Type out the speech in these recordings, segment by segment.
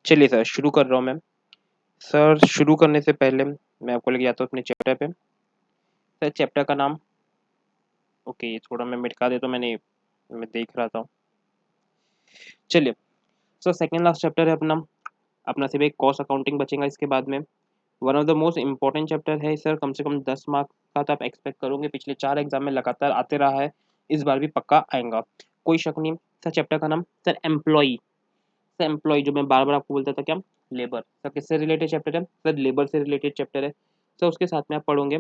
चलिए सर शुरू कर रहा हूँ मैं। सर शुरू करने से पहले मैं आपको लेके जाता हूँ अपने चैप्टर पे। सर चैप्टर का नाम ओके ये थोड़ा मैं मिटा देता हूँ, मैं देख रहा था। चलिए सर सेकेंड लास्ट चैप्टर है अपना। अपना सिर्फ एक कॉस्ट अकाउंटिंग बचेगा इसके बाद में। One of the most important chapter है सर, कम से कम 10 मार्क का तो आप एक्सपेक्ट करोगे। पिछले 4 एग्जाम में लगातार आते रहा है, इस बार भी पक्का आएगा, कोई शक नहीं। सर चैप्टर का नाम सर एम्प्लॉई। सर एम्प्लॉय जो मैं बार बार आपको बोलता था क्या, लेबर। सर किससे रिलेटेड चैप्टर है? सर लेबर से रिलेटेड चैप्टर है। सर उसके साथ में आप पढ़ोगे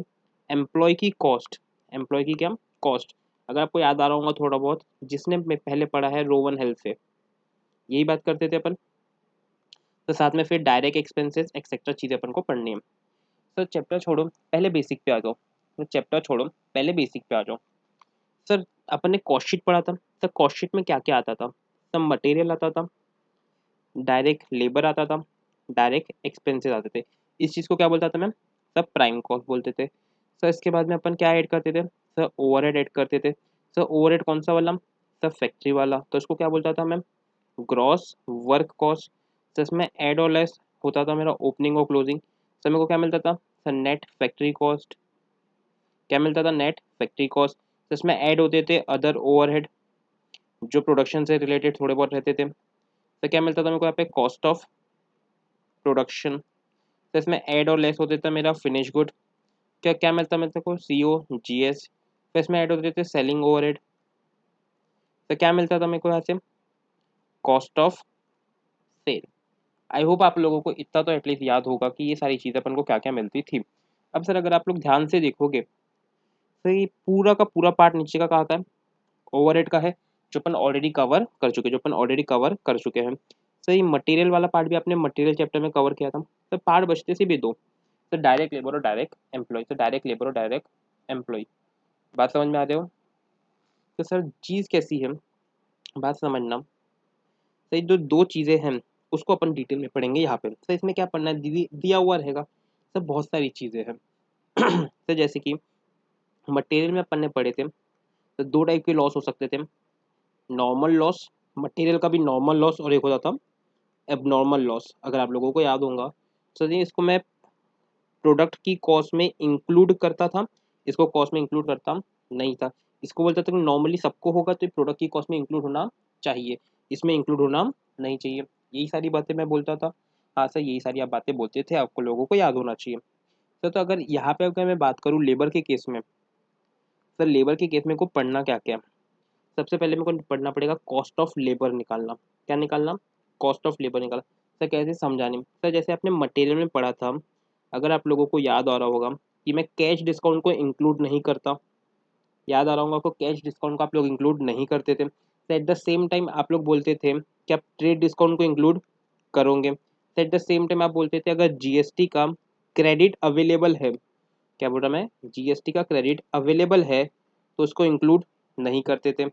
एम्प्लॉय की कॉस्ट। एम्प्लॉय की क्या कॉस्ट, अगर आपको याद आ रहा होगा थोड़ा बहुत, जिसने मैं पहले पढ़ा है रोवन हेल्थ से, यही बात करते थे अपन। तो साथ में फिर डायरेक्ट एक्सपेंसेस एक्सेट्रा चीज़ें अपन को पढ़नी है। सर चैप्टर छोड़ो, पहले बेसिक पे आ जाओ। तो चैप्टर छोड़ो, पहले बेसिक पे आ जाओ। सर अपन ने कॉस्ट शीट पढ़ा था। सर कॉस्ट शीट में क्या क्या आता था? सब मटेरियल आता था, डायरेक्ट लेबर आता था, डायरेक्ट एक्सपेंसेस आते थे। इस चीज़ को क्या बोलता था मैम? सब प्राइम कॉस्ट बोलते थे। सर इसके बाद में अपन क्या ऐड करते थे? सर ओवरहेड ऐड करते थे। सर ओवरहेड कौन सा वाला? सर फैक्ट्री वाला। तो इसको क्या बोलता था ma'am? Gross work cost. Sir इसमें ऐड और लेस होता था मेरा ओपनिंग और क्लोजिंग। सर मेरे को क्या मिलता था? Sir net factory cost. क्या मिलता था? Net factory cost. सर इसमें ऐड होते थे अदर ओवरहेड, जो प्रोडक्शन से रिलेटेड थोड़े बहुत रहते थे। तो क्या मिलता था मेरे को यहाँ पे? Cost of production. तो इसमें ऐड और लेस होते थे मेरा फिनिश गुड। क्या क्या मिलता मेरे को? CO GS। तो इसमें ऐड होते थे सेलिंग ओवरहेड। तो क्या मिलता था मेरे को यहाँ से? Cost of sale. I hope आप लोगों को इतना तो एटलीस्ट याद होगा कि ये सारी चीज़ें अपन को क्या क्या मिलती थी। अब सर अगर आप लोग ध्यान से देखोगे तो ये पूरा का पूरा पार्ट नीचे का कहाँ का है? ओवरहेड का है, जो अपन ऑलरेडी कवर कर चुके, हैं। सर ये मटेरियल वाला पार्ट भी आपने मटेरियल चैप्टर में कवर किया था। तो पार्ट बचते से भी दो, तो डायरेक्ट लेबर और डायरेक्ट एम्प्लॉय। तो डायरेक्ट लेबर और डायरेक्ट एम्प्लॉय, बात समझ में आ रहे हो? तो सर चीज़ कैसी है, बात समझना। सर जो दो चीज़ें हैं उसको अपन डिटेल में पढ़ेंगे यहाँ पे। सर इसमें क्या पढ़ना है, दिया हुआ रहेगा। सर बहुत सारी चीज़ें हैं। सर जैसे कि मटेरियल में अपन ने पढ़े थे, तो दो टाइप के लॉस हो सकते थे। नॉर्मल लॉस, मटेरियल का भी नॉर्मल लॉस, और एक होता था एबनॉर्मल लॉस, अगर आप लोगों को याद होगा। सर जी इसको मैं प्रोडक्ट की कॉस्ट में इंक्लूड करता था, इसको कॉस्ट में इंक्लूड करता नहीं था। इसको बोलता था कि नॉर्मली सबको होगा तो प्रोडक्ट की कॉस्ट में इंक्लूड होना चाहिए, इसमें इंक्लूड होना नहीं चाहिए। यही सारी बातें मैं बोलता था। हाँ सर यही सारी आप बातें बोलते थे, आपको लोगों को याद होना चाहिए। सर तो अगर यहाँ पे अगर मैं बात करूँ लेबर के केस में, सर लेबर के केस में को पढ़ना क्या क्या? सबसे पहले मेरे को पढ़ना पड़ेगा कॉस्ट ऑफ लेबर निकालना। क्या निकालना? कॉस्ट ऑफ लेबर निकालना। सर कैसे समझाने में? सर जैसे आपने मटेरियल में पढ़ा था, अगर आप लोगों को याद आ रहा होगा कि मैं कैश डिस्काउंट को इंक्लूड नहीं करता, याद आ रहा होगा आपको, कैश डिस्काउंट को आप लोग इंक्लूड नहीं करते थे। तो एट द सेम टाइम आप लोग बोलते थे कि आप ट्रेड डिस्काउंट को इंक्लूड करोगे। तो एट द सेम टाइम आप बोलते थे अगर GST का क्रेडिट अवेलेबल है, क्या बोल रहा मैं, GST का क्रेडिट अवेलेबल है तो उसको इंक्लूड नहीं करते थे।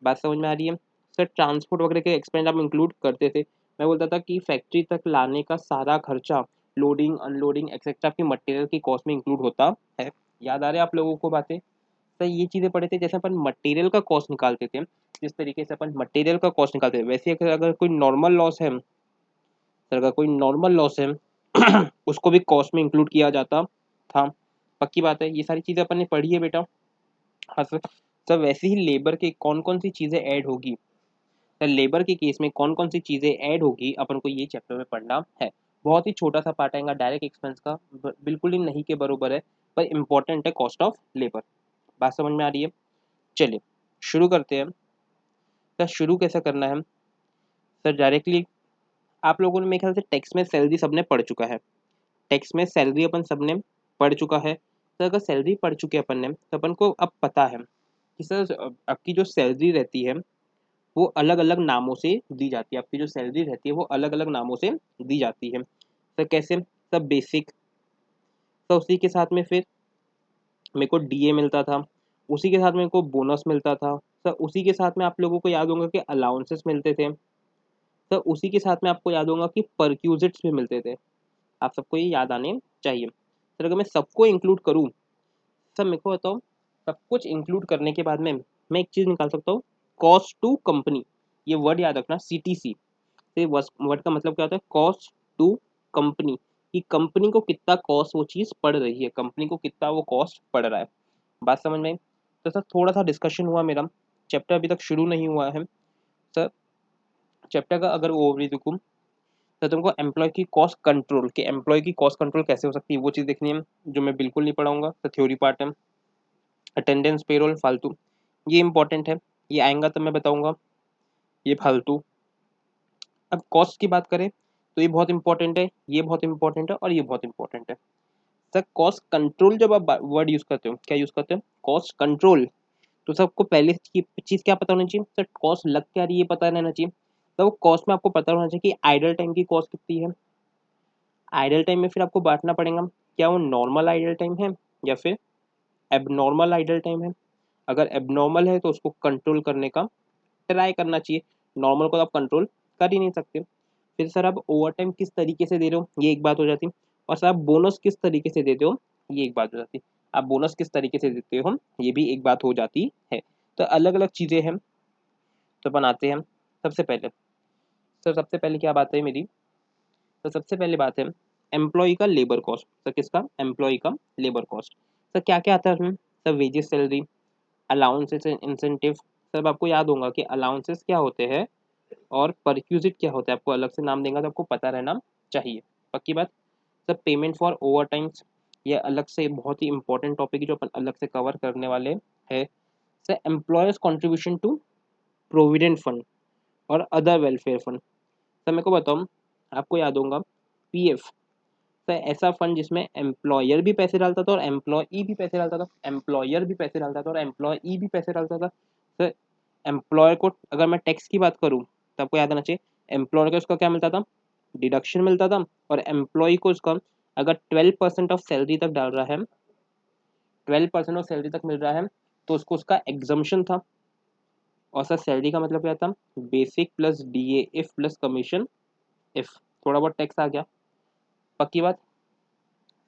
बात समझ में आ रही है? सर ट्रांसपोर्ट वगैरह के एक्सपेंस आप इंक्लूड करते थे। मैं बोलता था कि फैक्ट्री तक लाने का सारा खर्चा, लोडिंग अनलोडिंग एक्सेट्रा आपकी मटेरियल की कॉस्ट में इंक्लूड होता है। याद आ रहे हैं आप लोगों को बातें? सर ये चीज़ें पढ़े थे, जैसे अपन मटेरियल का कॉस्ट निकालते थे, जिस तरीके से अपन मटेरियल का कॉस्ट निकालते थे, वैसे अगर कोई नॉर्मल लॉस है, सर अगर कोई नॉर्मल लॉस है उसको भी कॉस्ट में इंक्लूड किया जाता था। पक्की बात है, ये सारी चीज़ें अपन ने पढ़ी है बेटा। हाँ सर। सर वैसे ही लेबर के कौन कौन सी चीज़ें ऐड होगी, सर लेबर के केस में कौन कौन सी चीज़ें ऐड होगी अपन को ये चैप्टर में पढ़ना है। बहुत ही छोटा सा पार्ट आएगा डायरेक्ट एक्सपेंस का, बिल्कुल ही नहीं के बरोबर है, पर इंपॉर्टेंट है कॉस्ट ऑफ लेबर। बात समझ में आ रही है? चलिए शुरू करते हैं। सर शुरू कैसे करना है? सर डायरेक्टली आप लोगों ने मेरे ख्याल से टैक्स में सैलरी सबने पढ़ चुका है। टैक्स में सैलरी अपन सबने पढ़ चुका है। तो अगर सैलरी पढ़ चुके हैं अपन ने, तो अपन को अब पता है कि सर आपकी जो सैलरी रहती है वो अलग अलग नामों से दी जाती है। आपकी जो सैलरी रहती है वो अलग अलग नामों से दी जाती है। सर कैसे? सब बेसिक, तो उसी के साथ में फिर मेरे को DA मिलता था, उसी के साथ मेरे को बोनस मिलता था। सर उसी के साथ में आप लोगों को याद होगा कि अलाउंसेस मिलते थे। सर उसी के साथ में आपको याद होगा कि परक्यूजिट्स भी मिलते थे। आप सबको ये याद आने चाहिए। सर अगर मैं सबको इंक्लूड करूँ, सर मेरे को बताओ, सब कुछ इंक्लूड करने के बाद में मैं एक चीज़ निकाल सकता हूँ, कॉस्ट टू कंपनी। ये वर्ड याद रखना, CTC। तो ये वर्ड का मतलब क्या होता है, कॉस्ट टू कंपनी, कि कंपनी को कितना कॉस्ट वो चीज़ पड़ रही है, कंपनी को कितना वो कॉस्ट पड़ रहा है। बात समझ में आई? तो सर थोड़ा सा डिस्कशन हुआ मेरा, चैप्टर अभी तक शुरू नहीं हुआ है सर। चैप्टर का अगर ओवरव्यू देखूँ तो तुमको एम्प्लॉय की कॉस्ट कंट्रोल, कि एम्प्लॉय की कॉस्ट कंट्रोल कैसे हो सकती है वो चीज़ देखनी है, जो मैं बिल्कुल नहीं पढ़ाऊंगा, तो थ्योरी पार्ट है। अटेंडेंस पेरोल फालतू, ये इंपॉर्टेंट है, ये आएगा तो मैं बताऊंगा, ये फालतू। अब कॉस्ट की बात करें तो ये बहुत इंपॉर्टेंट है, ये बहुत इंपॉर्टेंट है और ये बहुत इंपॉर्टेंट है। सर कॉस्ट कंट्रोल जब आप वर्ड यूज करते हो, क्या यूज करते हो, कॉस्ट कंट्रोल, तो सबको पहले की चीज क्या पता होनी चाहिए सर, कॉस्ट लग क्या रही है पता रहना चाहिए। तो कॉस्ट में आपको पता होना चाहिए कि आइडल टाइम की कॉस्ट कितनी है। आइडल टाइम में फिर आपको बांटना पड़ेगा, क्या वो नॉर्मल आइडल टाइम है या फिर एबनॉर्मल आइडल टाइम है। अगर एबनॉर्मल है तो उसको कंट्रोल करने का ट्राई करना चाहिए, नॉर्मल को तो आप कंट्रोल कर ही नहीं सकते। फिर सर आप ओवर टाइम किस तरीके से दे रहे हो, ये एक बात हो जाती है। और सर आप बोनस किस तरीके से देते हो, ये एक बात हो जाती है। आप बोनस किस तरीके से देते हो, ये भी एक बात हो जाती है। तो अलग अलग चीज़ें हैं, तो बनाते हैं। सबसे पहले सर, सबसे पहले क्या बात है मेरी, तो सबसे पहले बात है एम्प्लॉय का लेबर कॉस्ट। सर किसका, एम्प्लॉय का लेबर कॉस्ट। सर क्या क्या आता है उसमें, sir wages, salary, allowances, incentive. सब आपको याद होगा कि अलाउंसेस क्या होते हैं और परक्यूजिट क्या होता है, आपको अलग से नाम देंगे तो आपको पता रहना चाहिए, पक्की बात। Sir payment for over times, ये अलग से बहुत ही इंपॉर्टेंट टॉपिक है जो अपन अलग से कवर करने वाले हैं। Sir employer's contribution to provident fund और अदर वेलफेयर फंड। सर मेरे को बताओ, आपको याद होगा पीएफ, सर ऐसा फंड जिसमें एम्प्लॉयर भी पैसे डालता था और एम्प्लॉई भी पैसे डालता था, एम्प्लॉयर भी पैसे डालता था और एम्प्लॉई भी पैसे डालता था। सर एम्प्लॉयर को अगर मैं टैक्स की बात करूँ तो आपको याद आना चाहिए, एम्प्लॉयर को उसका क्या मिलता था, डिडक्शन मिलता था। और एम्प्लॉय को उसका अगर 12% ऑफ सैलरी तक डाल रहा है, 12% ऑफ सैलरी तक मिल रहा है, तो उसको उसका एग्जम्पशन था। और सर सैलरी का मतलब क्या था, basic plus DA if plus commission if, थोड़ा बहुत टैक्स आ गया, पक्की बात।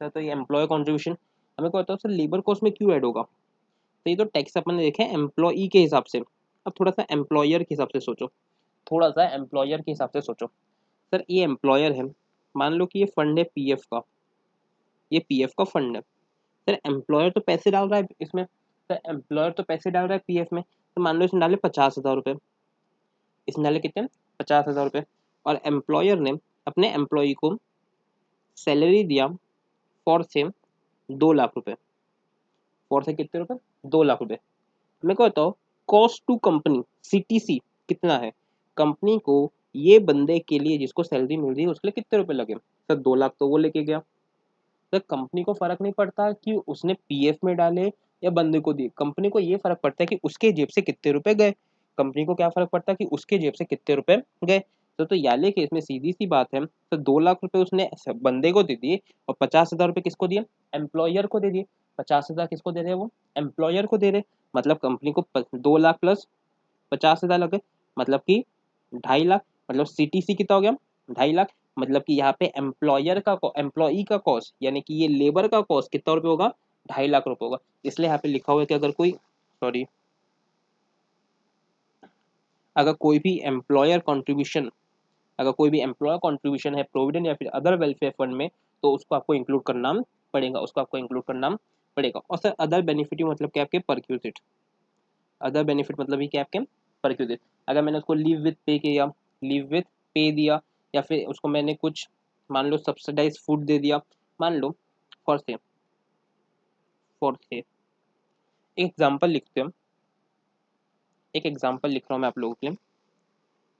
सर तो ये एम्प्लॉय कॉन्ट्रीब्यूशन हमें को बताओ सर लेबर कॉस्ट में क्यों ऐड होगा। तो ये तो टैक्स अपन ने देखे एम्प्लॉई के हिसाब से, अब थोड़ा सा एम्प्लॉयर के हिसाब से सोचो, थोड़ा सा एम्प्लॉयर के हिसाब से सोचो। सर ये एम्प्लॉयर है, मान लो कि ये फंड है पीएफ का, ये पीएफ का फंड है। सर एम्प्लॉयर तो पैसे डाल रहा है इसमें, सर एम्प्लॉयर तो पैसे डाल रहा है पीएफ में, तो मान लो इसने डाले 50,000 रुपये, इसने डाले कितने, 50,000 रुपये। और एम्प्लॉयर ने अपने एम्प्लॉई को सैलरी दिया फॉर सेम 2 लाख रुपये, फॉर से कितने रुपए, 2 लाख रुपये। मेरे को बताओ कॉस्ट टू कंपनी सीटीसी कितना है, कंपनी को ये बंदे के लिए जिसको सैलरी मिल रही है उसके लिए कितने रुपए लगे। सर 2 लाख तो वो लेके गया। सर कंपनी को फर्क नहीं पड़ता कि उसने पीएफ में डाले या बंदे को दिए, कंपनी को ये फर्क पड़ता है कि उसके जेब से कितने रुपए गए। कंपनी को क्या फर्क पड़ता है कि उसके जेब से कितने रुपए गए। तो याले के इसमें सीधी सी बात है, तो 2 लाख रुपए उसने बंदे को दे दिए और 50,000 रुपये किसको दिए, एम्प्लॉयर को दे दिए। 50,000 किसको दे रहे हैं वो, एम्प्लॉयर को दे रहे। मतलब कंपनी को 2 लाख प्लस 50,000 लगे, मतलब कि 2.5 लाख। मतलब सीटीसी कितना हो गया, 2.5 लाख। मतलब कि यहाँ पे एम्प्लॉयर का एम्प्लॉई का कॉस्ट यानी कि ये लेबर का कॉस्ट कितना रुपये होगा, 2.5 लाख रुपये होगा। इसलिए यहाँ पे लिखा हुआ है कि अगर कोई, सॉरी, अगर कोई भी एम्प्लॉयर कॉन्ट्रीब्यूशन, अगर कोई भी एम्प्लॉयर कॉन्ट्रीब्यूशन है प्रोविडेंट या फिर अदर वेलफेयर फंड में, तो उसको आपको इंक्लूड करना पड़ेगा, उसको आपको इंक्लूड करना पड़ेगा। और सर अदर बेनिफिट मतलब क्या, आपके परक्यूजिट, अदर बेनिफिट मतलब ही क्या आपके परक्यूजिट। अगर मैंने उसको लीव विथ पे किया, लीव विथ पे दिया, या फिर उसको मैंने कुछ मान लो सब्सिडाइज फूड दे दिया, मान लो फॉर से, एक एग्जाम्पल लिखते हैं, एक एग्जाम्पल लिख रहा हूँ मैं आप लोगों के लिए।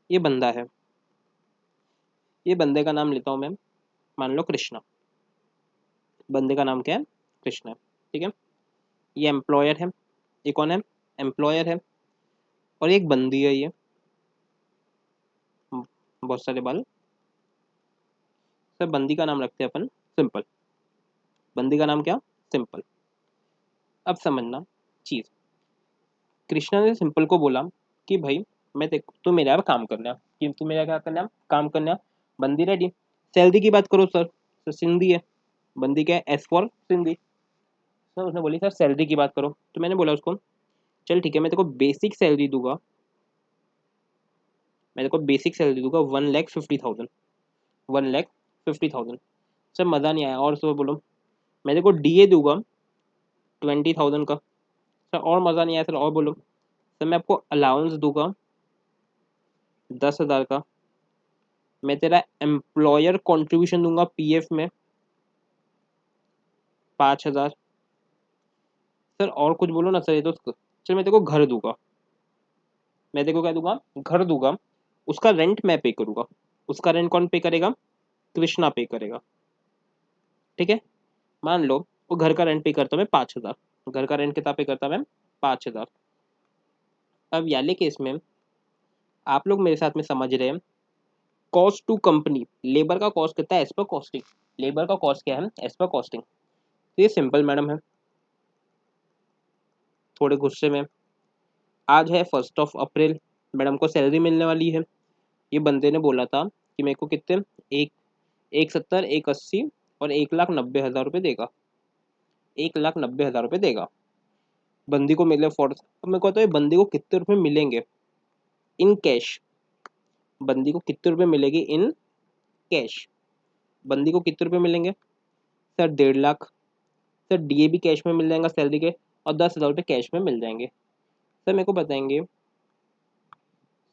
ये बंदा है, ये बंदे का नाम लेता हूँ मैं, मान लो कृष्णा, बंदे का नाम क्या है, कृष्णा, ठीक है। ये एम्प्लॉयर है, ये कौन है, एम्प्लॉयर है। और एक बंदी है ये, बहुत सारे बाल। सर बंदी का नाम रखते हैं अपन सिंपल, बंदी का नाम क्या, सिंपल। अब समझना चीज, कृष्णा ने सिंपल को बोला कि भाई मैं देख तू मेरे यहाँ काम करना, कि तू मेरा क्या करना, काम करना। बंदी रेडी। सैलरी की बात करो सर, तो सिंधी है, बंदी क्या है, एस फॉर सिंधी। सर उसने बोली सर सैलरी की बात करो, तो मैंने बोला उसको चल ठीक है मैं तेरे को बेसिक सैलरी दूंगा, मैं देखो बेसिक सैलरी दूंगा 1,50,000, 1,50,000। सर मज़ा नहीं आया, और सर बोलो। मैं देखो डीए दूंगा 20,000 का। सर और मज़ा नहीं आया सर, और बोलो। सर मैं आपको अलाउंस दूंगा 10,000 का। मैं तेरा एम्प्लॉयर कंट्रीब्यूशन दूंगा पीएफ में 5,000। सर और कुछ बोलो ना सर, ये तो। चल मैं तेरे को घर दूंगा, मैं तेरे को क्या दूंगा, घर दूंगा। उसका रेंट मैं पे करूंगा। उसका रेंट कौन पे करेगा? कृष्णा पे करेगा। ठीक है। मान लो वो घर का रेंट पे करता मैं 5,000। घर का रेंट कितना पे करता मैं? 5,000। अब याले केस में आप लोग मेरे साथ में समझ रहे हैं, कॉस्ट टू कंपनी, लेबर का कॉस्ट कितना है एज पर कॉस्टिंग। लेबर का कॉस्ट क्या है एज पर कॉस्टिंग। तो ये सिंपल मैडम है। थोड़े गुस्से में, आज है 1 अप्रैल, मैडम को सैलरी मिलने वाली है। ये बंदे ने बोला था कि मेरे को कितने, एक 1,70, 1,80 और 1,90,000 रुपये देगा। 1,90,000 रुपये देगा। बंदी को मिले फोर्स। अब मेरे को तो ये बंदी को कितने रुपए मिलेंगे इन कैश? बंदी को कितने रुपए मिलेगी इन कैश? बंदी को कितने रुपए मिलेंगे? सर 1,50,000। सर डीए भी कैश में मिल जाएगा सैलरी के, और 10,000 रुपये कैश में मिल जाएंगे। सर मेरे को बताएंगे,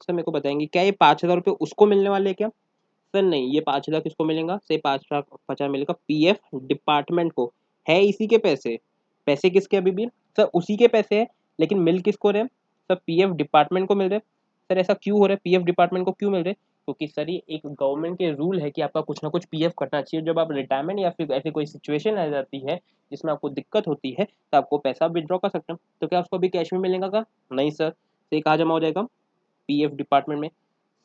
सर मेरे को बताएंगे क्या ये 5,000 रुपये उसको मिलने वाले हैं क्या? सर नहीं, ये 5,000 किसको मिलेगा? से 5,50 मिलेगा पीएफ डिपार्टमेंट को। है इसी के पैसे। पैसे किसके अभी भी? सर उसी के पैसे है, लेकिन मिल किसको रहे? सर पीएफ डिपार्टमेंट को मिल रहे। सर ऐसा क्यों हो रहा है, पीएफ डिपार्टमेंट को क्यों मिल रहे? क्योंकि सर ये एक गवर्नमेंट के रूल है कि आपका कुछ ना कुछ पीएफ कटना चाहिए। जब आप रिटायरमेंट या फिर ऐसी कोई सिचुएशन आ जाती है जिसमें आपको दिक्कत होती है, तो आपको पैसा विड्रॉ कर सकते हैं। तो क्या उसको अभी कैश में मिलेगा का? नहीं सर। तो ये कहाँ जमा हो जाएगा? पीएफ डिपार्टमेंट में।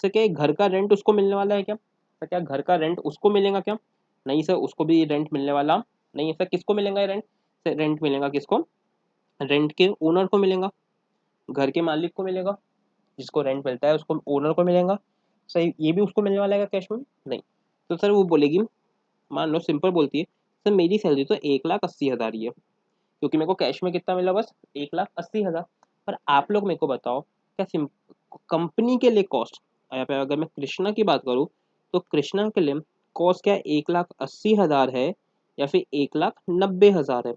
सर क्या घर का रेंट उसको मिलने वाला है क्या? सर क्या घर का रेंट उसको मिलेगा क्या? नहीं सर, उसको भी रेंट मिलने वाला नहीं है। सर किसको मिलेगा ये रेंट? सर रेंट मिलेगा किसको? रेंट के ओनर को मिलेगा, घर के मालिक को मिलेगा। जिसको रेंट मिलता है उसको, ओनर को मिलेगा। सर ये भी उसको मिलने वाला है कैश में? नहीं। तो सर वो बोलेगी, मान लो सिंपल बोलती है, सर मेरी सैलरी तो 1,80,000 ही है, क्योंकि मेरे को कैश में कितना मिला? बस 1,80,000। पर आप लोग मेरे को बताओ, क्या कंपनी के लिए कॉस्ट, यहाँ पे अगर मैं कृष्णा की बात करूँ, तो कृष्णा के लिए कॉस्ट क्या है? 1,80,000 है या फिर 1,90,000 है?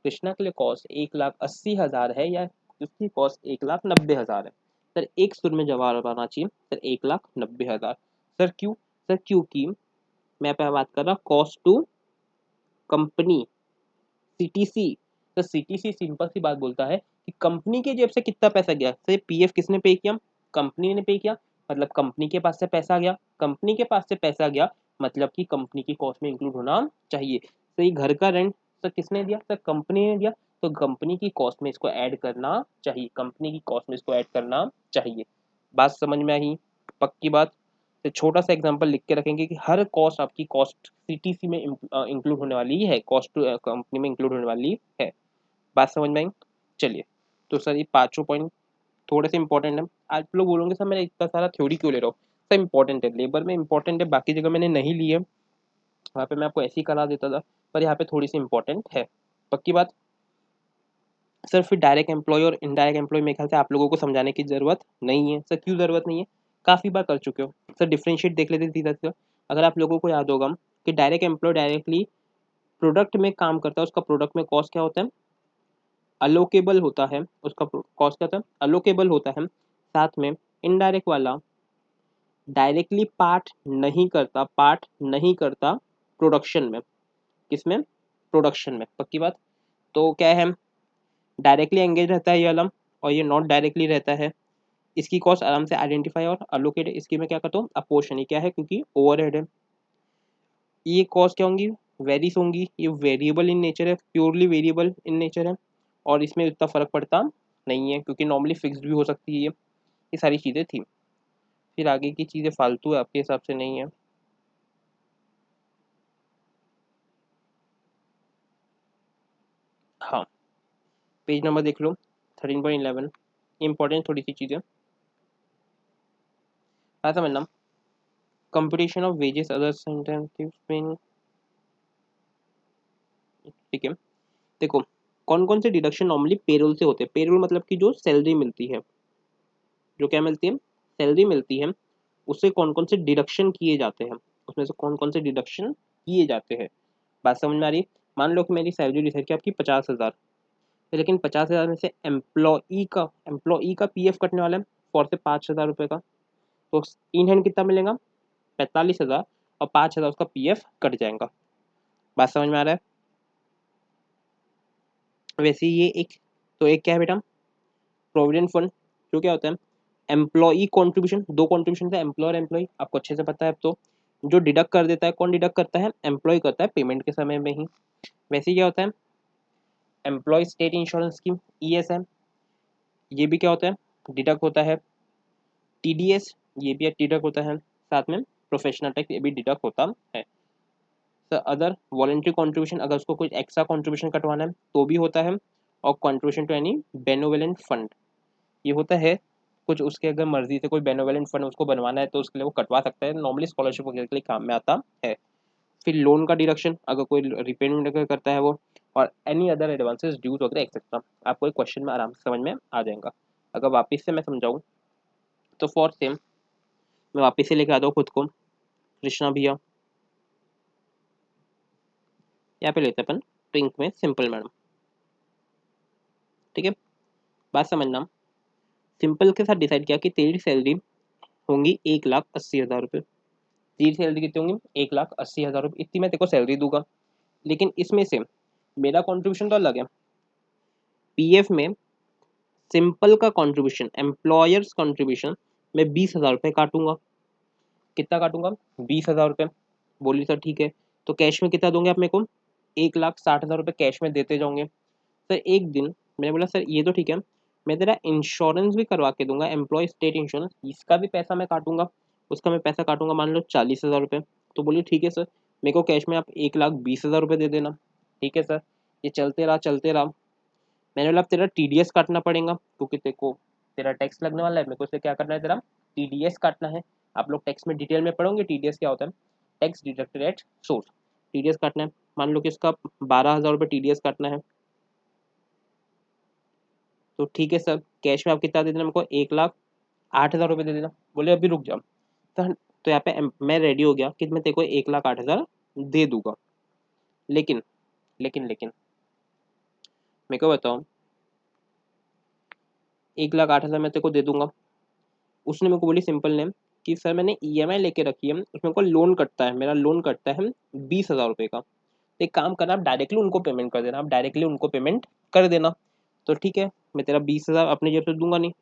कृष्णा के लिए कॉस्ट 1,80,000 है या उसकी कॉस्ट 1,90,000 है? सर एक सुर में जवाब आना चाहिए सर, 1,90,000। सर क्यों? सर क्योंकि मैं पे बात कर रहा हूँ कॉस्ट टू कंपनी, सीटीसी। तो सीटीसी सिंपल सी बात बोलता है कि कंपनी के जेब से कितना पैसा गया। तो पीएफ किसने पे किया? कंपनी ने पे किया। मतलब कंपनी के पास से पैसा गया, कंपनी के पास से पैसा गया, मतलब कि कंपनी की कॉस्ट में इंक्लूड होना चाहिए। तो ये घर का रेंट सर किसने दिया? सर कंपनी ने दिया। तो कंपनी की कॉस्ट में इसको ऐड करना चाहिए, कंपनी की कॉस्ट में इसको ऐड करना चाहिए। बात समझ में आई? पक्की बात। तो छोटा सा एग्जांपल लिख के रखेंगे कि हर कॉस्ट आपकी कॉस्ट सीटीसी में इंक्लूड होने वाली है, कॉस्ट टू कंपनी में इंक्लूड होने वाली है। बात समझ में आई? चलिए। तो सर ये पांचों पॉइंट थोड़े से इंपॉर्टेंट है। आप लोग बोलोगे सर मैं इतना सारा थ्योरी क्यों ले रहा हूँ? सर इंपॉर्टेंट है, लेबर में इंपॉर्टेंट है, बाकी जगह मैंने नहीं ली है, वहाँ पे मैं आपको ऐसे ही करा देता था, पर यहाँ पे थोड़ी सी इंपॉर्टेंट है। पक्की बात। सर फिर डायरेक्ट एम्प्लॉय और इनडायरेक्ट एम्प्लॉय मेरे ख्याल से आप लोगों को समझाने की ज़रूरत नहीं है। सर क्यों ज़रूरत नहीं है? काफ़ी बार कर चुके हो। सर डिफ्रेंशिएट देख लेते सीधा सीधा। अगर आप लोगों को याद होगा कि डायरेक्ट एम्प्लॉय डायरेक्टली प्रोडक्ट में काम करता है, उसका प्रोडक्ट में कॉस्ट क्या होता है? अलोकेबल होता है। उसका कॉस्ट क्या होता है? अलोकेबल होता है। साथ में इनडायरेक्ट वाला डायरेक्टली पार्ट नहीं करता प्रोडक्शन में। किसमें? प्रोडक्शन में। पक्की बात। तो क्या है, डायरेक्टली एंगेज रहता है ये अलम, और ये नॉट डायरेक्टली रहता है। इसकी कॉस्ट आराम से आइडेंटिफाई और अलोकेट, इसकी मैं क्या करता हूँ, अपोर्शन। ये क्या है? क्योंकि ओवरहेड है। ये कॉस्ट क्या होंगी? वेरीज होंगी। ये वेरिएबल इन नेचर है, प्योरली वेरिएबल इन नेचर है, और इसमें इतना फर्क पड़ता नहीं है, क्योंकि नॉर्मली फिक्स्ड भी हो सकती है। ये सारी चीज़ें थी। फिर आगे की चीज़ें फालतू है, आपके हिसाब से नहीं है। हाँ, पेज नंबर देख लो 13.11। इंपॉर्टेंट थोड़ी सी चीज़ें हाँ समझना। Competition of wages other incentives. ठीक है। देखो, कौन कौन से डिडक्शन नॉर्मली पेरोल से होते हैं? पेरोल मतलब कि जो सैलरी मिलती है, जो क्या मिलती है? सैलरी मिलती है उससे कौन कौन से डिडक्शन किए जाते हैं, उसमें से कौन कौन से डिडक्शन किए जाते हैं। बात समझ में आ रही? मान लो कि मेरी सैलरी डिसाइड की आपकी 50,000, लेकिन 50,000 में से एम्प्लॉई का पीएफ कटने वाला है 4 से 5 हज़ार रुपये का। तो इन हैंड कितना मिलेगा? 45,000, और 5,000 उसका पीएफ कट जाएगा। बात समझ में आ रहा है? वैसे ये एक, तो एक क्या है बेटा, प्रोविडेंट फंड, जो क्या होता है एम्प्लॉई कॉन्ट्रीब्यूशन। दो कॉन्ट्रीब्यूशन है, एम्प्लॉय और एम्प्लॉई, आपको अच्छे से पता है। अब तो जो डिडक्ट कर देता है, कौन डिडक्ट करता है? एम्प्लॉय करता है पेमेंट के समय में ही। वैसे क्या होता है employee state insurance scheme, ESI, ये भी क्या होता है डिडक्ट होता है। टीडीएस, ये भी डिडक्ट होता है। साथ में प्रोफेशनल टैक्स, ये भी डिडक्ट होता है। तो अदर वॉलंटरी कॉन्ट्रीब्यूशन, अगर उसको कोई एक्स्ट्रा कॉन्ट्रीब्यूशन कटवाना है तो भी होता है। और contribution to any benevolent fund, ये होता है कुछ उसके अगर मर्जी से कोई बेनोवेलेंट फंड उसको बनवाना है तो उसके लिए वो कटवा सकता है, नॉर्मली स्कॉलरशिप वगैरह के लिए काम में आता है। फिर लोन का डिडक्शन, अगर कोई रिपेमेंट अगर करता है वो, और एनी अदर एडवांसेस ड्यूज वगैरह एक्सेट्रा, आपको एक क्वेश्चन में आराम से समझ में आ जाएगा। अगर वापस से मैं समझाऊँ तो फॉर सेम, मैं वापस से लेके आता हूँ खुद को, कृष्णा भैया, यहाँ पे लेते हैं अपन ट्विंक में सिंपल मैडम, ठीक है। बात समझना, सिंपल के साथ डिसाइड किया कि तेरी सैलरी होंगी 1,80,000 रुपये। तेरी सैलरी कितनी होंगी? 1,80,000 रुपये, इतनी मैं तेरे को सैलरी दूंगा। लेकिन इसमें से मेरा कॉन्ट्रीब्यूशन तो अलग है। पीएफ में सिंपल का कॉन्ट्रीब्यूशन, एम्प्लॉयर्स कॉन्ट्रीब्यूशन, मैं 20,000 रुपये काटूंगा। कितना काटूंगा? 20,000 रुपये। बोली सर ठीक है, तो कैश में कितना दोगे आप मेरे को? 1,60,000 रुपये कैश में देते जाओगे। सर एक दिन मैंने बोला सर ये तो ठीक है, मैं तेरा इंश्योरेंस भी करवा के दूंगा, एम्प्लॉय स्टेट इंश्योरेंस, इसका भी पैसा मैं काटूंगा। उसका मैं पैसा काटूंगा मान लो 40,000 रुपये। तो बोली ठीक है सर, मेरे को कैश में आप 1,20,000 रुपये दे देना। ठीक है सर। ये चलते रहा चलते रहा, मैंने बोला अब तेरा टीडीएस काटना पड़ेगा, क्योंकि तेरे को तेरा टैक्स लगने वाला है, मेरे को इसलिए क्या करना है, तेरा टीडीएस काटना है। आप लोग टैक्स में डिटेल में पढ़ोगे टीडीएस क्या होता है, tax deducted at source. TDS काटना है, मान लो कि इसका 12,000 रुपये टीडीएस काटना है। तो ठीक है सर, कैश में आप कितना दे देना मेरे को? 1,08,000 रुपये दे देना। बोले अभी रुक जाओ सर, तो यहाँ पे मैं रेडी हो गया कि मैं तेरे को 1,08,000 दे दूंगा। लेकिन लेकिन लेकिन मेरे को बताओ, 1,08,000 मैं तेरे को दे दूंगा। उसने मेरे को बोली सिंपल नेम कि सर मैंने ईएमआई लेके रखी है, उसमें को लोन कटता है, मेरा लोन कटता है 20,000 रुपये का। तो एक काम करना, आप डायरेक्टली उनको पेमेंट कर देना, आप डायरेक्टली उनको पेमेंट कर देना। तो ठीक है, मैं तेरा 20,000 अपनी जेब से दूंगा नहीं,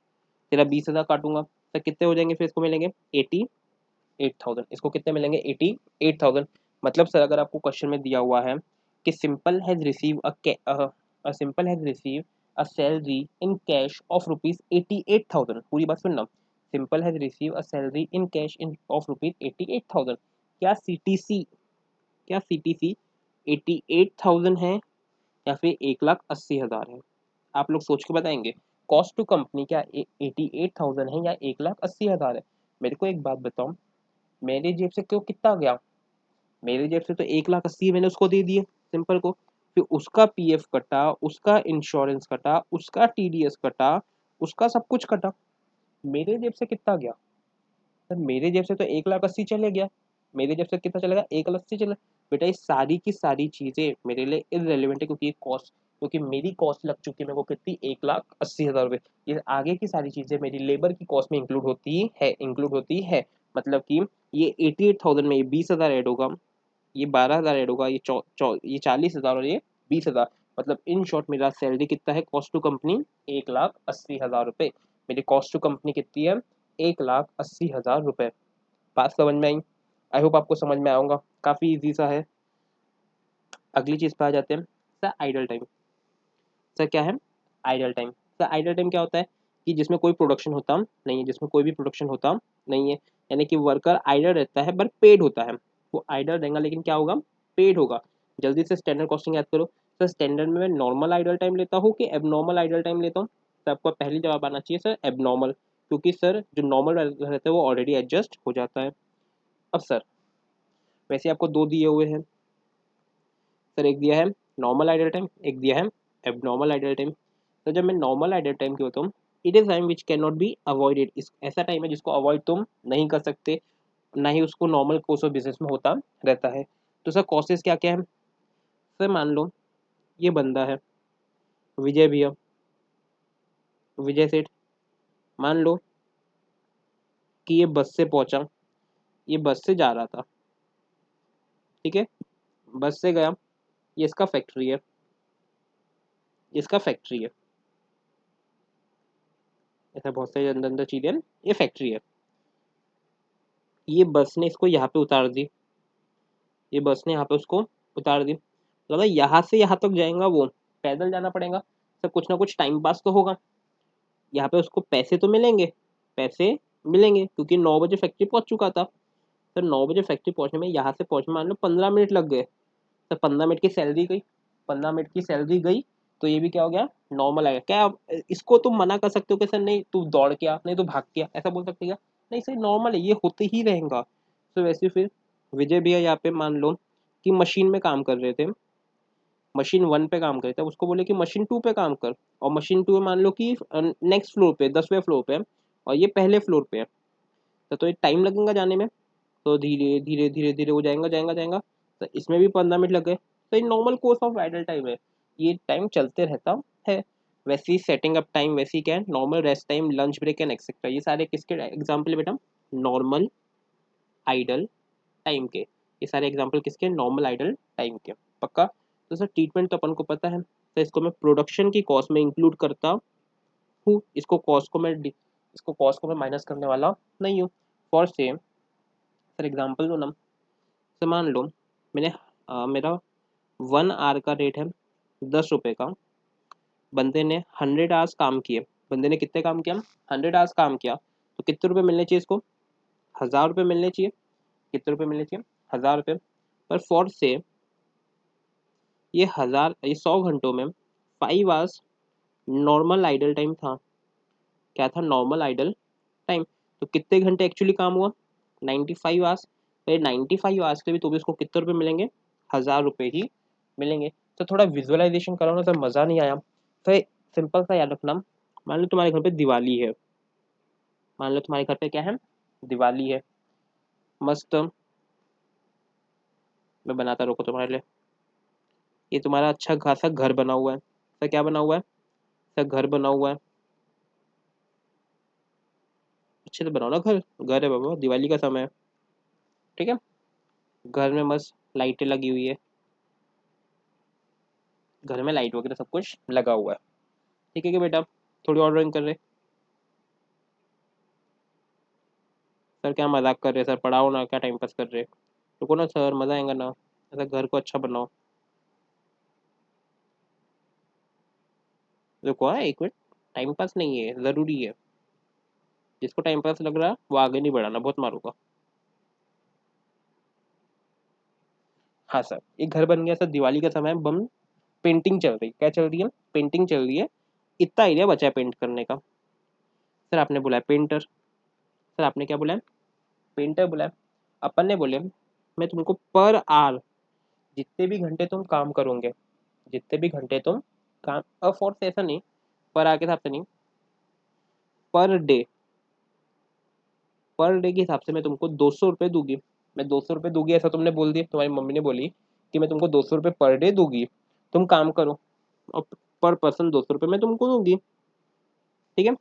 तेरा 20,000 काटूंगा। तो कितने हो जाएंगे फिर इसको मिलेंगे? 88,000। इसको कितने मिलेंगे? 88,000। मतलब सर अगर आपको क्वेश्चन में दिया हुआ है कि simple has receive a simple has receive a salary in cash of rupees 88,000, पूरी बात सुनना, simple has receive a salary in cash in of rupees 88,000, क्या सीटीसी, क्या सीटीसी 88,000 है या फिर 1,80,000 है? आप लोग सोच के बताएंगे। कॉस्ट टू कंपनी क्या 88,000 है या 1,80,000 है? मेरे को एक बात बताओ, मेरी जेब से क्यों कितना गया? मेरी जेब से तो 1,80,000 मैंने उसको दे दिए सिंपल को। फिर उसका पीएफ कटा, उसका इंश्योरेंस कटा, उसका टीडीएस कटा, उसका सब कुछ कटा, मेरे जेब से कितना गया? सर मेरे जेब से तो 1,80,000 चले गया। मेरे जेब से कितना चलेगा? 1,80,000 चले। बेटा ये सारी की सारी चीजें मेरे लिए इररेलेवेंट है, क्योंकि ये कॉस्ट, क्योंकि मेरी कॉस्ट लग चुकी है मेरे को कितनी? 1,80,000 रुपये। ये आगे की सारी चीजें मेरी लेबर की कॉस्ट में इंक्लूड होती है। मतलब कि ये 88,000 में ये 20,000 ऐड होगा, ये 12,000 ऐड होगा, ये 40,000 और ये 20,000। मतलब इन शॉर्ट मेरा सैलरी कितना है कॉस्ट टू कंपनी? 1,80,000 रुपये। मेरी कॉस्ट टू कंपनी कितनी है? 1,80,000 रुपये। बात समझ में आई? आई होप आपको समझ में आऊंगा, काफ़ी इजी सा है। अगली चीज़ पे आ जाते हैं, सर आइडल टाइम। सर क्या है? Idle time. Sir idle time क्या होता है कि जिसमें कोई प्रोडक्शन होता नहीं है, जिसमें कोई भी प्रोडक्शन होता नहीं है, यानी कि वर्कर आइडल रहता है बट पेड होता है। वो आइडल रहेगा लेकिन क्या होगा? पेड होगा। जल्दी से स्टैंडर्ड कॉस्टिंग याद करो। सर स्टैंडर्ड में मैं नॉर्मल आइडल टाइम लेता हूँ कि एबनॉर्मल आइडल टाइम लेता हूँ? तो आपको पहली जवाब आना चाहिए सर एबनॉर्मल, क्योंकि सर जो नॉर्मल रहता है वो ऑलरेडी एडजस्ट हो जाता है। अब सर वैसे आपको दो दिए हुए हैं सर, एक दिया है नॉर्मल आइडल टाइम, एक दिया है एबनॉर्मल आइडल टाइम। तो जब मैं नॉर्मल आइडल टाइम की होता हूँ it is time which can not be avoided, इस ऐसा टाइम है जिसको अवॉइड तुम नहीं कर सकते, ना ही उसको नॉर्मल कोर्स ऑफ बिजनेस में होता रहता है। तो सर कॉसेस क्या क्या है? सर मान लो ये बंदा है विजय भैया, विजय सेठ, मान लो कि ये बस से पहुंचा, ये बस से जा रहा था, ठीक है, बस से गया, ये इसका फैक्ट्री है, इसका फैक्ट्री है, ऐसा बहुत सारी अंदर अंदर चीजें हैं, ये फैक्ट्री है। ये बस ने इसको यहाँ पे उतार दी, ये बस ने यहाँ पे उसको उतार दी, मतलब यहाँ से यहाँ तक जाएगा वो, पैदल जाना पड़ेगा, तो कुछ ना कुछ टाइम पास तो होगा, यहाँ पे उसको पैसे तो मिलेंगे, पैसे मिलेंगे क्योंकि 9 बजे फैक्ट्री पहुंच चुका था। तो 9 बजे फैक्ट्री पहुंचने में, यहाँ से पहुंचने में मान लो 15 मिनट लग गए, तो 15 मिनट की सैलरी गई, 15 मिनट की सैलरी गई, तो ये भी क्या हो गया, नॉर्मल आएगा क्या? इसको तुम मना कर सकते हो कि सर नहीं तू दौड़ के आ, नहीं तो भाग के आ, ऐसा बोल सकते क्या? नहीं सर नॉर्मल है, ये होते ही रहेगा। तो वैसे फिर विजय भैया यहाँ पे मान लो कि मशीन में काम कर रहे थे, मशीन 1 पे काम करे थे, उसको बोले कि मशीन 2 पे काम कर, और मशीन 2 मान लो कि नेक्स्ट फ्लोर पे 10वें फ्लोर पे है, और ये पहले फ्लोर पे है, तो ये टाइम लगेगा जाने में, तो धीरे धीरे धीरे धीरे वो जाएगा जाएगा जाएगा, तो इसमें भी 15 मिनट लग गए, तो ये normal course of idle time है, ये टाइम चलते रहता है। वैसे ही सेटिंग अप टाइम, वैसे ही क्या है, normal rest time, lunch break and etcetera, ये सारे किसके एग्जाम्पल है बेटा? नॉर्मल आइडल टाइम के, ये सारे एग्जाम्पल किसके? नॉर्मल आइडल टाइम के। पक्का? तो सर ट्रीटमेंट तो अपन को पता है, तो इसको मैं प्रोडक्शन की कॉस्ट में इंक्लूड करता हूँ, इसको कॉस्ट को मैं माइनस करने वाला नहीं हूँ। फॉर सेम सर एग्जाम्पल दो ना, तो मान लो मैंने मेरा 1 आवर का रेट है 10 रुपये का, बंदे ने 100 आवर्स काम किए, बंदे ने कितने काम किया? 100 आवर्स काम किया, तो कितने रुपए मिलने चाहिए इसको? 1000 रुपये मिलने चाहिए। कितने रुपए मिलने चाहिए? 1000 रुपये। पर फॉर से ये 100 घंटों में 5 आवर्स नॉर्मल आइडल टाइम था। क्या था? Normal idle time. तो कितने घंटे एक्चुअली काम हुआ? 95 आवर्स। तो 95 आवर्स के भी तो भी उसको कितने रुपए मिलेंगे? 1000 रुपये ही मिलेंगे। तो थोड़ा विजुअलाइजेशन करो ना, तो मज़ा नहीं आया। तो सिंपल सा याद रखना, मान लो तुम्हारे घर पे दिवाली है, मान लो तुम्हारे घर पे क्या है? दिवाली है। मस्त मैं बनाता, रुको तुम्हारे लिए। ये तुम्हारा अच्छा खासा घर बना हुआ है, सर क्या बना हुआ है? सर घर बना हुआ है, अच्छे से बनाओ ना घर, घर है बाबा, दिवाली का समय है, ठीक है। घर में मस्त लाइटें लगी हुई है, घर में लाइट वगैरह सब कुछ लगा हुआ है, ठीक है कि बेटा? थोड़ी और ड्राइंग कर रहे? सर क्या मजाक कर रहे? सर पढ़ाओ ना, क्या टाइम पास कर रहे? रुको ना सर, मजा आएगा ना, ऐसा घर को अच्छा बनाओ। रुको, हाँ 1 मिनट, टाइम पास नहीं है, ज़रूरी है। जिसको टाइम पास लग रहा है वो आगे नहीं बढ़ाना, बहुत मारूंगा। हाँ सर, एक घर बन गया सर, दिवाली का समय है, बम पेंटिंग चल रही, क्या चल रही है? पेंटिंग चल रही है। इतना एरिया बचा है पेंट करने का। सर आपने बोला पेंटर, सर आपने क्या बोला? पेंटर बोला। अपन ने बोले मैं तुमको पर आवर, जितने भी घंटे तुम काम करोगे, जितने भी घंटे तुम काम, और से ऐसा नहीं, पर आवर के हिसाब से नहीं, पर डे, पर डे के हिसाब से मैं तुमको 200 रुपये दूंगी। मैं 200 रुपये दूंगी ऐसा तुमने बोल दिया, तुम्हारी मम्मी ने बोली कि मैं तुमको 200 रुपये पर डे दूंगी, तुम काम करो, और पर पर्सन 200 रुपये मैं तुमको दूंगी, ठीक है।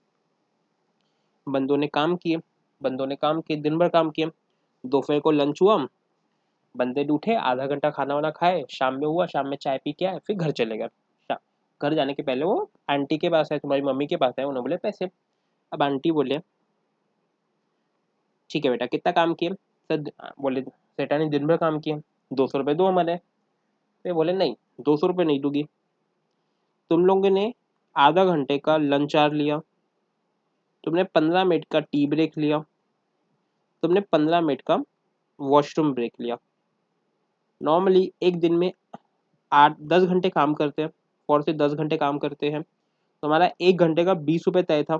बंदों ने काम किए, बंदों ने काम किए, दिन भर काम किए, दोपहर को लंच हुआ, बंदे उठे, आधा घंटा खाना वाना खाए, शाम में हुआ, शाम में चाय पी के आए, फिर घर चले गए। घर जाने के पहले वो आंटी के पास है, तुम्हारी मम्मी के पास है, उन्होंने बोले पैसे। अब आंटी बोले ठीक है बेटा कितना काम किए? सर बोले सेठा ने दिन भर काम किया, 200 रुपये दो हमारे। तो बोले नहीं, 200 रुपये नहीं दूंगी। तुम लोगों ने आधा घंटे का लंच आवर लिया, तुमने 15 मिनट का टी ब्रेक लिया, तुमने 15 मिनट का वॉशरूम ब्रेक लिया। नॉर्मली एक दिन में 8-10 घंटे काम करते हैं, 4 से 10 घंटे काम करते हैं, तो हमारा 1 घंटे का 20 रुपये तय था।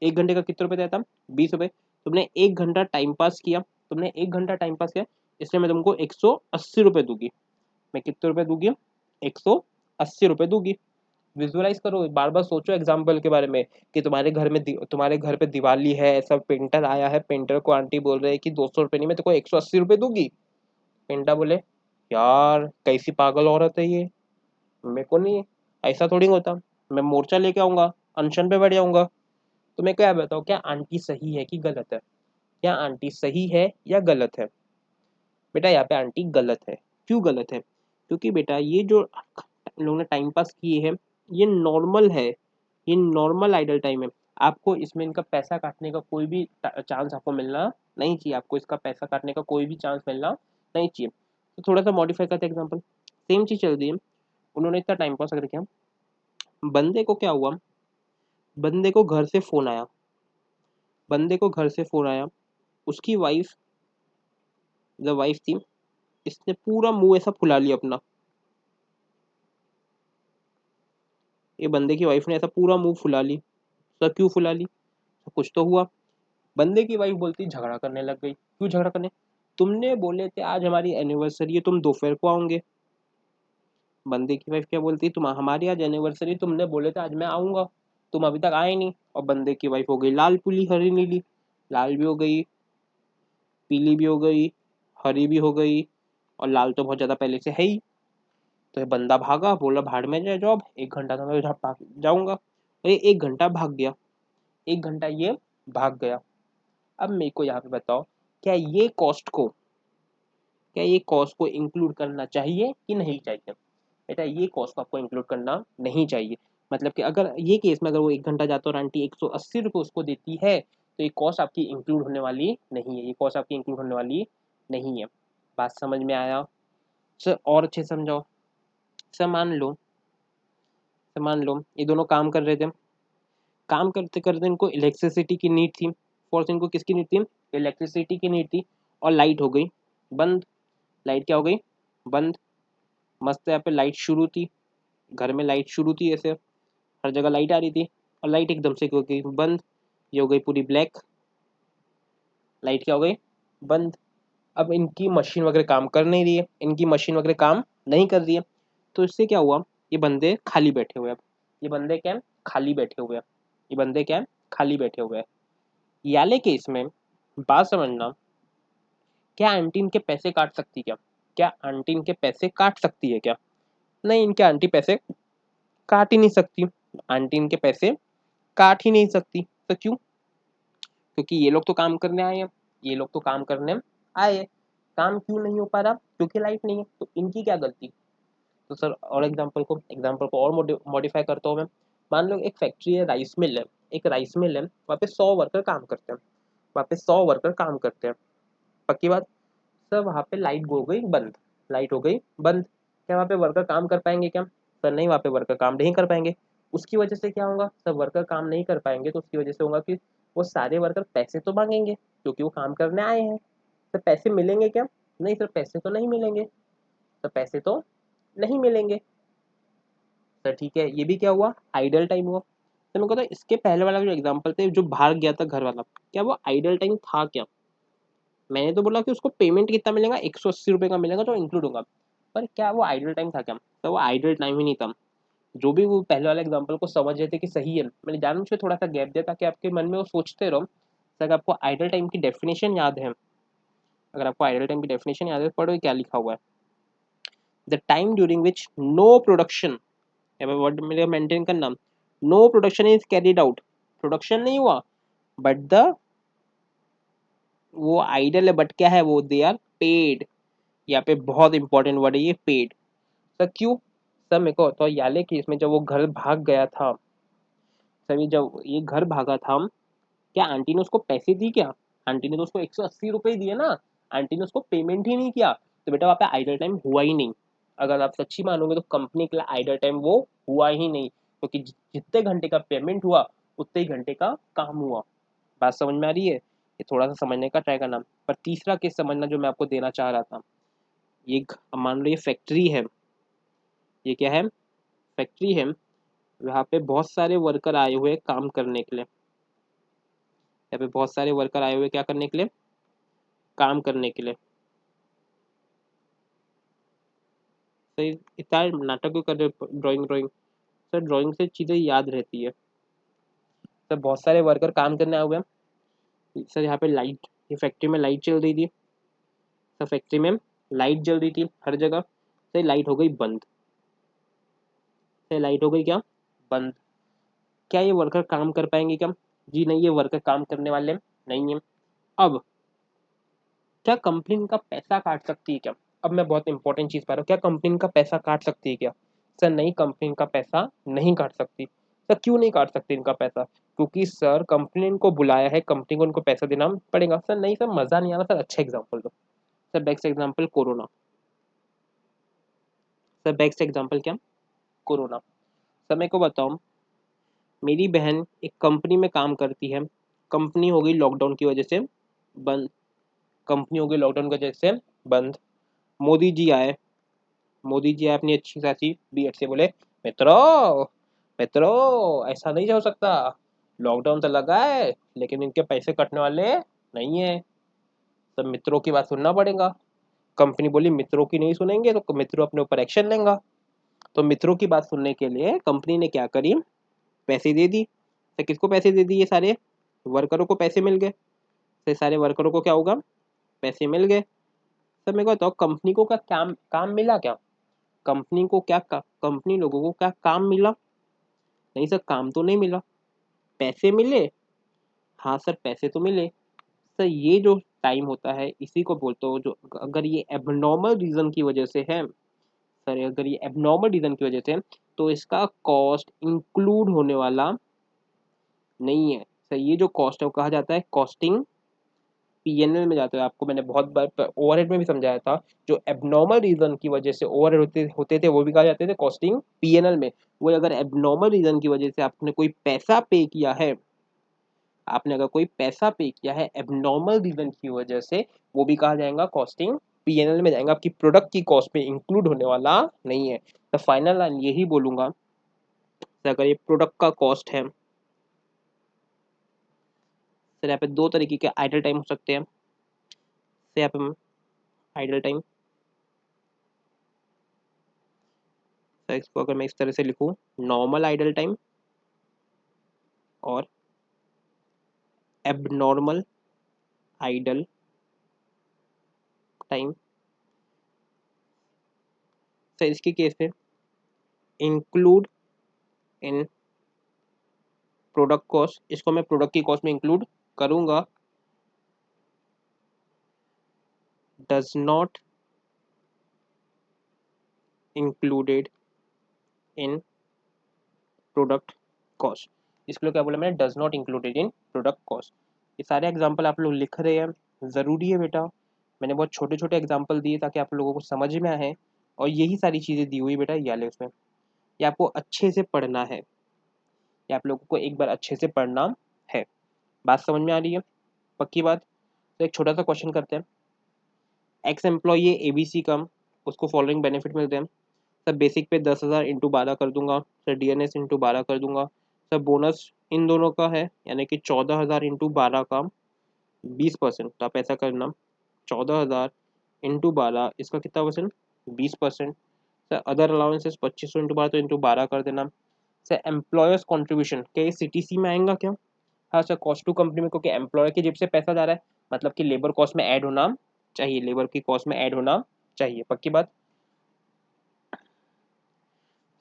1 घंटे का कितने रुपये तय था? 20 रुपये। तुमने 1 घंटा टाइम पास किया, तुमने 1 घंटा टाइम पास किया, इसलिए मैं तुमको 180 रुपये दूंगी। मैं कितने रुपये दूंगी? 180 रुपये दूंगी। विजुअलाइज करो, बार बार सोचो एग्जाम्पल के बारे में कि तुम्हारे घर पे दिवाली है, ऐसा पेंटर आया है, पेंटर को आंटी बोल रहे हैं कि 200 रुपये नहीं मैं तेको 180 रुपये दूंगी। पेंटा बोले यार कैसी पागल औरत है ये, मेरे को नहीं, ऐसा थोड़ी होता, मैं मोर्चा लेके आऊंगा, अनशन पे बैठ जाऊंगा। तो मैं क्या बताऊँ, क्या आंटी सही है कि गलत है? क्या आंटी सही है या गलत है? बेटा यहाँ पे आंटी गलत है। क्यों गलत है? क्योंकि बेटा ये जो इन लोगों ने टाइम पास किए हैं, ये नॉर्मल है, ये नॉर्मल आइडल टाइम है। आपको इसमें इनका पैसा काटने का कोई भी चांस आपको मिलना नहीं चाहिए, आपको इसका पैसा काटने का कोई भी चांस मिलना नहीं चाहिए। तो थोड़ा सा मॉडिफाई करते हैं एग्जाम्पल, सेम चीज चल रही है, उन्होंने इतना टाइम पास अगर किया, बंदे को क्या हुआ, बंदे को घर से फोन आया, बंदे को घर से फोन आया, उसकी वाइफ, जो वाइफ थी, इसने पूरा मुंह ऐसा फुला लिया अपना, ये बंदे की वाइफ ने ऐसा पूरा मुंह फुला ली। सर क्यों फुला ली? तो कुछ तो हुआ। बंदे की वाइफ बोलती झगड़ा करने लग गई। क्यों झगड़ा करने? तुमने बोले थे आज हमारी एनिवर्सरी है, तुम दोपहर को आओगे। बंदे की वाइफ क्या बोलती, तुम हमारी आज एनिवर्सरी, तुमने बोले थे आज मैं आऊंगा, तुम अभी तक आए नहीं। और बंदे की वाइफ हो गई लाल पीली हरी नीली, लाल भी हो गई, पीली भी हो गई, हरी भी हो गई, और लाल तो बहुत ज्यादा पहले से है ही। तो ये बंदा भागा, बोला भाड़ में जाए जॉब, 1 घंटा तो मैं जाऊंगा। अरे 1 घंटा भाग गया, 1 घंटा ये भाग गया। अब मेरे को यहाँ पे बताओ, क्या ये कॉस्ट को, क्या ये कॉस्ट को इंक्लूड करना चाहिए कि नहीं चाहिए? बेटा ये कॉस्ट को आपको इंक्लूड करना नहीं चाहिए। मतलब कि अगर ये केस में अगर वो 1 घंटा जाता है और आंटी 180 रुपये उसको देती है, तो ये कॉस्ट आपकी इंक्लूड होने वाली नहीं है, ये कॉस्ट आपकी इंक्लूड होने वाली नहीं है। बात समझ में आया? सर और अच्छे से समझाओ। सर मान लो ये दोनों काम कर रहे थे, काम करते करते इनको इलेक्ट्रिसिटी की नीड थी, फोर्स इनको किसकी नीड थी? इलेक्ट्रिसिटी की नीड थी। और लाइट हो गई बंद, लाइट क्या हो गई? बंद। मस्त यहाँ पे लाइट शुरू थी, घर में लाइट शुरू थी, ऐसे हर जगह लाइट आ रही थी, और लाइट एकदम से हो गई बंद, ये हो गई पूरी ब्लैक, लाइट क्या हो गई? बंद। अब इनकी मशीन वगैरह काम कर नहीं रही है, इनकी मशीन वगैरह काम नहीं कर रही है, तो इससे क्या हुआ, ये बंदे खाली बैठे हुए हैं। अब ये बंदे क्या है? खाली बैठे हुए हैं, ये बंदे क्या है? खाली बैठे हुए हैं। याले केस में बात समझना, क्या आंटी इनके पैसे काट सकती क्या? क्या आंटी इनके पैसे काट सकती है क्या? नहीं, इनके आंटी पैसे काट ही नहीं सकती, आंटी इनके पैसे काट ही नहीं सकती। तो क्यों? क्योंकि ये लोग तो काम करने आए हैं, ये लोग तो काम करने आए हैं। काम क्यों नहीं हो पा रहा? क्योंकि लाइट नहीं है, तो इनकी क्या गलती? तो सर और एग्जांपल को और मॉडिफाई करता हूँ मैं। मान लो एक फैक्ट्री है, राइस मिल है, एक राइस मिल है, वहाँ पे 100 वर्कर काम करते हैं, वहाँ पे 100 वर्कर काम करते हैं, पक्की बात। सर वहाँ पे लाइट हो गई बंद, लाइट हो गई बंद, क्या वहाँ पे वर्कर काम कर पाएंगे क्या? सर नहीं, वहाँ पे वर्कर काम नहीं कर पाएंगे। उसकी वजह से क्या होगा? सर वर्कर काम नहीं कर पाएंगे तो उसकी वजह से होगा कि वो सारे वर्कर पैसे तो मांगेंगे, क्योंकि वो काम करने आए हैं। सर पैसे मिलेंगे क्या? नहीं सर, पैसे तो नहीं मिलेंगे, तो पैसे तो नहीं मिलेंगे। सर ठीक है, ये भी क्या हुआ? आइडल टाइम हुआ। तो मेरे को तो इसके पहले वाला जो एग्जांपल थे, जो भाग गया था घर वाला, क्या वो आइडल टाइम था क्या? मैंने तो बोला कि उसको पेमेंट कितना मिलेगा, 180 रुपये का मिलेगा, तो इंक्लूड होगा। पर क्या वो आइडल टाइम था क्या? तो वो आइडल टाइम ही नहीं था। जो भी वो पहले वाले एग्जांपल को समझ रहे थे कि सही है, मैंने जानबूझ के थोड़ा सा गैप दिया ताकि आपके मन में वो सोचते रहो। तो अगर आपको आइडल टाइम की डेफिनेशन याद है, अगर आपको आइडल टाइम की डेफिनेशन याद है, पढ़ो क्या लिखा हुआ है। The time during which no production, word मेरे मेंटेन करना, no production is carried out, production नहीं हुआ, बट द, वो आइडल है बट क्या है वो, दे आर पेड। यहाँ पे बहुत इंपॉर्टेंट वर्ड है ये, पेड। सर क्यों? सर मेरे को बताओ, याले केस में जब वो घर भाग गया था, सर ये जब ये घर भागा था, क्या आंटी ने उसको पैसे दी क्या? आंटी ने तो उसको 180 रुपये ही दिए ना, आंटी ने उसको पेमेंट ही नहीं किया। तो बेटा वहाँ पे आइडल टाइम हुआ ही नहीं। अगर आप सच्ची मानोगे तो कंपनी के लिए आइडल टाइम वो हुआ ही नहीं, क्योंकि जितने घंटे का पेमेंट हुआ उतने ही घंटे का काम हुआ। बात समझ में आ रही है? ये थोड़ा सा समझने का ट्राई करना। पर तीसरा केस समझना जो मैं आपको देना चाह रहा था, ये मान लो ये फैक्ट्री है, ये क्या है? फैक्ट्री है, यहाँ पे बहुत सारे वर्कर आए हुए हैं काम करने के लिए, यहाँ पे बहुत सारे वर्कर आए हुए हैं क्या करने के लिए? काम करने के लिए। तो इतना नाटक क्यों कर रहे हो, ड्राइंग ड्राइंग? सर ड्राइंग से चीज़ें याद रहती है। सर बहुत सारे वर्कर काम करने आए हुए हैं। सर यहाँ पे लाइट, ये फैक्ट्री में लाइट चल रही थी। सर फैक्ट्री में लाइट जल रही थी हर जगह। सर लाइट हो गई बंद। सर लाइट हो गई क्या, बंद। क्या ये वर्कर काम कर पाएंगे क्या? जी नहीं, ये वर्कर काम करने वाले नहीं है। अब क्या कंपनी इनका पैसा काट सकती है क्या? अब मैं बहुत इंपॉर्टेंट चीज पा रहा हूँ, क्या कंपनी इनका पैसा काट सकती है क्या? सर नहीं, कंपनी इनका पैसा नहीं काट सकती। सर क्यों नहीं काट सकती इनका पैसा? क्योंकि सर कंपनी ने इनको बुलाया है, कंपनी को इनको पैसा देना पड़ेगा। सर नहीं सर, मजा नहीं आ रहा सर, अच्छा एग्जाम्पल दो। Sir best example corona. Sir best example क्या? कोरोना। सर मेरे को बताओ, मेरी बहन एक कंपनी में काम करती है, कंपनी हो गई लॉकडाउन की वजह से बंद। कंपनी हो गई लॉकडाउन की वजह से बंद। मोदी जी आए, मोदी जी अपनी अच्छी खासी बीएड से बोले, मित्रों मित्रों ऐसा नहीं हो सकता, लॉकडाउन तो लगा है लेकिन इनके पैसे कटने वाले नहीं है, सब मित्रों की बात सुनना पड़ेगा। कंपनी बोली मित्रों की नहीं सुनेंगे तो मित्रों अपने ऊपर एक्शन लेंगे। तो मित्रों की बात सुनने के लिए कंपनी ने क्या करी, पैसे दे दी। तो किसको पैसे दे दिए? सारे वर्करों को पैसे मिल गए। तो सारे वर्करों को क्या होगा, पैसे मिल गए। सर मेरे को बताओ, कंपनी को क्या काम काम मिला क्या? कंपनी को क्या कंपनी लोगों को क्या काम मिला? नहीं सर, काम तो नहीं मिला। पैसे मिले, हाँ सर पैसे तो मिले। सर ये जो टाइम होता है इसी को बोलते हो, जो अगर ये एबनॉर्मल रीजन की वजह से है, सर अगर ये एबनॉर्मल रीजन की वजह से है, तो इसका कॉस्ट इंक्लूड होने वाला नहीं है। सर ये जो कॉस्ट है वो कहा जाता है कॉस्टिंग, पीएनएल में जाता है। आपको मैंने बहुत बार ओवरहेड में भी समझाया था, जो एबनॉर्मल रीजन की वजह से ओवरहेड होते होते थे वो भी कहा जाते थे कॉस्टिंग पीएनएल में। वो अगर एबनॉर्मल रीजन की वजह से आपने कोई पैसा पे किया है, आपने अगर कोई पैसा पे किया है एबनॉर्मल रीजन की वजह से, वो भी कहा जाएगा कॉस्टिंग पीएनएल में जाएगा, आपकी प्रोडक्ट की कॉस्ट में इंक्लूड होने वाला नहीं है। तो फाइनल लाइन यही बोलूंगा, तो अगर ये प्रोडक्ट का कॉस्ट है, सर यहाँ पे दो तरीके के आइडल टाइम हो सकते हैं। से यहाँ पे आइडल टाइम, सर इसको अगर मैं इस तरह से लिखूं, नॉर्मल आइडल टाइम और एबनॉर्मल आइडल टाइम। सर इसके केस में इंक्लूड इन प्रोडक्ट कॉस्ट, इसको मैं प्रोडक्ट की कॉस्ट में इंक्लूड करूंगा। Does not included in product cost. इसके लिए क्या बोला मैंने, does not included in product cost. ये सारे एग्जाम्पल आप लोग लिख रहे हैं, ज़रूरी है बेटा। मैंने बहुत छोटे छोटे एग्जाम्पल दिए ताकि आप लोगों को समझ में आए, और यही सारी चीज़ें दी हुई बेटा ये वाले उसमें। ये आपको अच्छे से पढ़ना है, ये आप लोगों को एक बार अच्छे से पढ़ना है। बात समझ में आ रही है? पक्की बात। तो एक छोटा सा क्वेश्चन करते हैं। एक्स एम्प्लॉई है ABC का, उसको फॉलोइंग बेनिफिट मिलते हैं। सर बेसिक पे 10,000 इंटू 12 कर दूंगा, सर DNS इंटू 12 कर दूंगा। सर बोनस इन दोनों का है, यानी कि 14,000 इंटू 12 का 20%। तो आप ऐसा करना, 14,000 इंटू 12 इसका कितना percent, 20%। Sir other allowances 2500 into 12, तो इंटू 12 कर देना। सर एम्प्लॉयर्स कॉन्ट्रीब्यूशन क्या ये CTC में आएगा क्या? हाँ सर, कॉस्ट टू कंपनी में, क्योंकि एम्प्लॉयर की जेब से पैसा जा रहा है, मतलब कि लेबर कॉस्ट में ऐड होना चाहिए, लेबर की कॉस्ट में ऐड होना चाहिए। पक्की बात।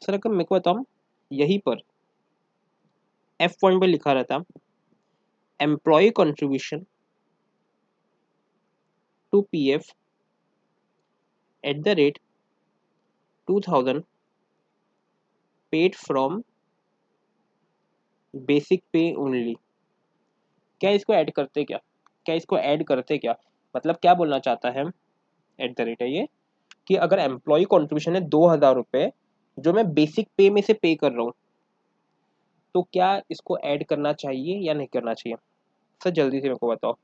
सर अगर मेरे को बताऊँ, यहीं पर F1 पे लिखा रहता employee contribution to PF at the rate 2,000 paid from basic pay only. क्या इसको ऐड करते क्या, क्या इसको ऐड करते क्या, मतलब क्या बोलना चाहता है, एट द रेट है ये, कि अगर एम्प्लॉय कंट्रीब्यूशन है 2,000 रुपये, जो मैं बेसिक पे में से पे कर रहा हूँ, तो क्या इसको ऐड करना चाहिए या नहीं करना चाहिए? सर जल्दी से मेरे को बताओ,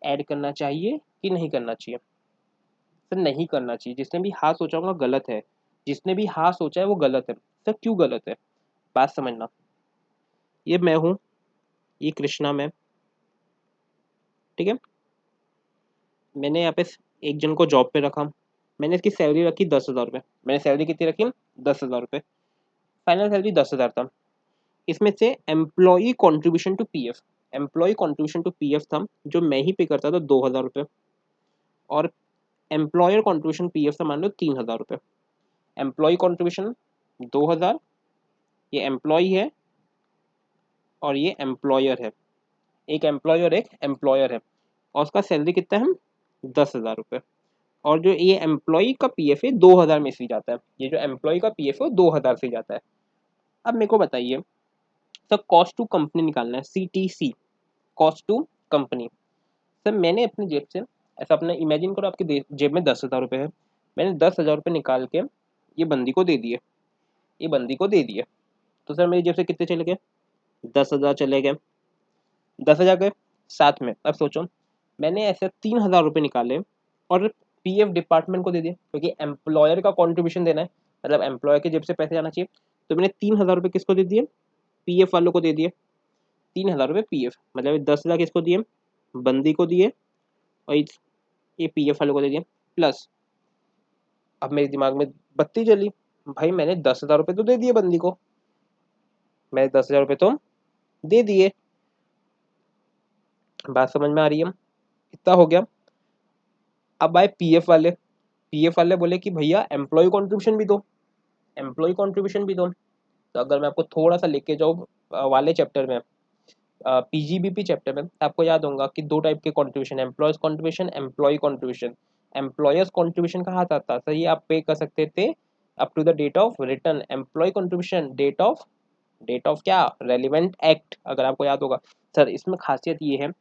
ऐड करना चाहिए कि नहीं करना चाहिए? सर नहीं करना चाहिए। जिसने भी हाँ सोचा होगा गलत है, जिसने भी हाँ सोचा है वो गलत है। सर क्यों गलत है, बात समझना। ये मैं हूँ, ये कृष्णा मैम, ठीक है। मैंने यहाँ पे एक जन को जॉब पे रखा, मैंने इसकी सैलरी रखी 10,000 रुपये। मैंने सैलरी कितनी रखी, 10,000 रुपये। फाइनल सैलरी 10,000 था। इसमें से employee contribution to PF, employee contribution to PF था जो मैं ही पे करता था 2,000 रुपये, और एम्प्लॉयर कॉन्ट्रीब्यूशन पीएफ था मान लो 3,000 रुपये। एम्प्लॉय कॉन्ट्रीब्यूशन 2,000, ये एम्प्लॉय है और ये एम्प्लॉयर है, एक एम्प्लॉय और एक एम्प्लॉयर है, और उसका सैलरी कितना है 10,000 रुपये। और जो ये एम्प्लॉय का पीएफ है 2,000 में से जाता है, ये जो एम्प्लॉय का पीएफ है वो 2,000 से जाता है। अब मेरे को बताइए सर, कॉस्ट टू कंपनी निकालना है, CTC, cost to company. Sir मैंने अपनी जेब से, ऐसा अपना इमेजिन करो आपकी जेब में 10,000 रुपये है, मैंने 10,000 रुपये निकाल के ये बंदी को दे दिए, ये बंदी को दे दिए, तो सर मेरी जेब से कितने चले गए, 10,000 चले गए, 10,000 गए। साथ में अब सोचो, मैंने ऐसे 3,000 रुपये निकाले और पीएफ डिपार्टमेंट को दे दिए, क्योंकि एम्प्लॉयर का कॉन्ट्रीब्यूशन देना है, मतलब एम्प्लॉयर की जेब से पैसे जाना चाहिए, तो मैंने 3,000 रुपये किसको दे दिए, पीएफ वालों को दे दिए। 3,000 रुपये पीएफ, मतलब 10,000 किसको दिए, बंदी को दिए, और ये पीएफ वालों को दे दिए। प्लस अब मेरे दिमाग में बत्ती जली, भाई मैंने 10,000 रुपये तो दे दिए बंदी को, मैंने 10,000 रुपये तो दे दिए, बात समझ में आ रही है, इतना हो गया। अब आए पीएफ वाले, पीएफ वाले बोले कि भैया एम्प्लॉय कंट्रीब्यूशन भी दो, एम्प्लॉय कंट्रीब्यूशन भी दो। तो अगर मैं आपको थोड़ा सा लेके जाऊँ वाले चैप्टर में, पीजीबीपी चैप्टर में, आपको याद होगा कि दो टाइप के contribution, employees contribution, employee contribution. Employers contribution कहाँ आता था, सही आप पे कर सकते थे up to the date of return, employee contribution date of क्या, रेलिवेंट एक्ट, अगर आपको याद होगा। सर इसमें खासियत ये है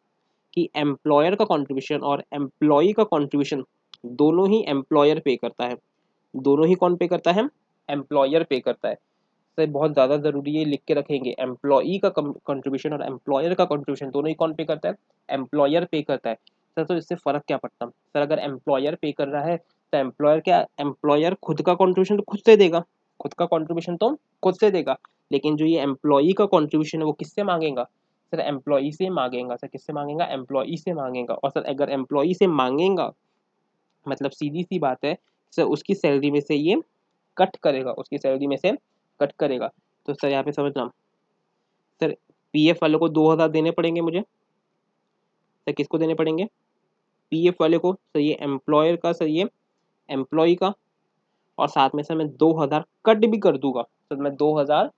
कि एम्प्लॉयर का कंट्रीब्यूशन और एम्प्लॉय का कंट्रीब्यूशन दोनों ही एम्प्लॉयर पे करता है, दोनों ही कौन पे करता है, एम्प्लॉयर पे करता है। तो बहुत ज़्यादा ज़रूरी है, लिख के रखेंगे, एम्प्लॉई का कंट्रीब्यूशन और एम्प्लॉयर का कंट्रीब्यूशन दोनों ही कौन पे करता है, एम्प्लॉयर पे करता है। सर तो इससे फ़र्क क्या पड़ता है सर, अगर एम्प्लॉयर पे कर रहा है तो एम्प्लॉयर क्या, एम्प्लॉयर खुद का कंट्रीब्यूशन तो खुद से देगा, खुद का कंट्रीब्यूशन तो खुद से देगा, लेकिन जो ये एम्प्लॉई का कंट्रीब्यूशन है वो किससे मांगेगा, सर एम्प्लॉई से मांगेगा। सर किससे मांगेगा, एम्प्लॉई से मांगेगा। और सर अगर एम्प्लॉई से मांगेगा मतलब सीधी सी बात है, सर उसकी सैलरी में से ये कट करेगा, उसकी सैलरी में से कट करेगा। तो सर यहाँ पे समझना, सर पीएफ वालों को 2,000 देने पड़ेंगे मुझे, सर किसको देने पड़ेंगे, पीएफ वाले को, सर ये एम्प्लॉयर का, सर ये एम्प्लॉय का, और साथ में सर मैं 2,000 कट भी कर दूंगा, सर मैं 2,000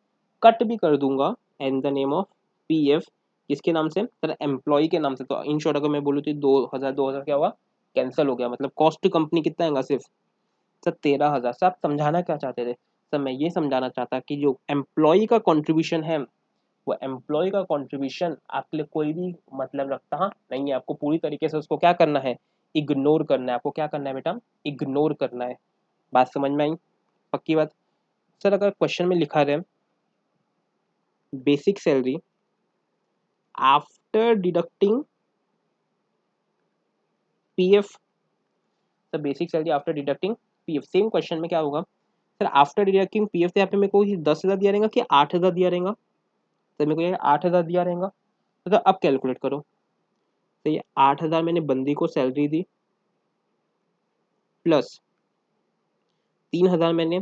कट भी कर दूंगा in the name of PF, किसके नाम से, सर एम्प्लॉय के नाम से। तो इन शॉर्ट अगर मैं बोलूँ तो 2,000 क्या हुआ, कैंसिल हो गया, मतलब कॉस्ट टू कंपनी कितना आएगा, सिर्फ सर 13,000। सर आप समझाना क्या चाहते थे, सर मैं ये समझाना चाहता कि जो एम्प्लॉय का कंट्रीब्यूशन है, वो एम्प्लॉय का कंट्रीब्यूशन आपके लिए कोई भी मतलब रखता नहीं है, आपको पूरी तरीके से उसको क्या करना है, इग्नोर करना है। आपको क्या करना है बेटा, इग्नोर करना है। बात समझ में आई, पक्की बात। सर अगर क्वेश्चन में लिखा रहे basic salary after deducting PF, sir basic salary after deducting PF, same question में क्या होगा, सर आफ्टर डिडक्टिंग पीएफ से यहाँ पे मेरे को 10,000 दिया रहेगा कि 8,000 दिया रहेगा, सर मेरे को ये 8,000 दिया रहेगा। तो अब कैलकुलेट करो, तो ये 8,000 मैंने बंदी को सैलरी दी, प्लस 3,000 मैंने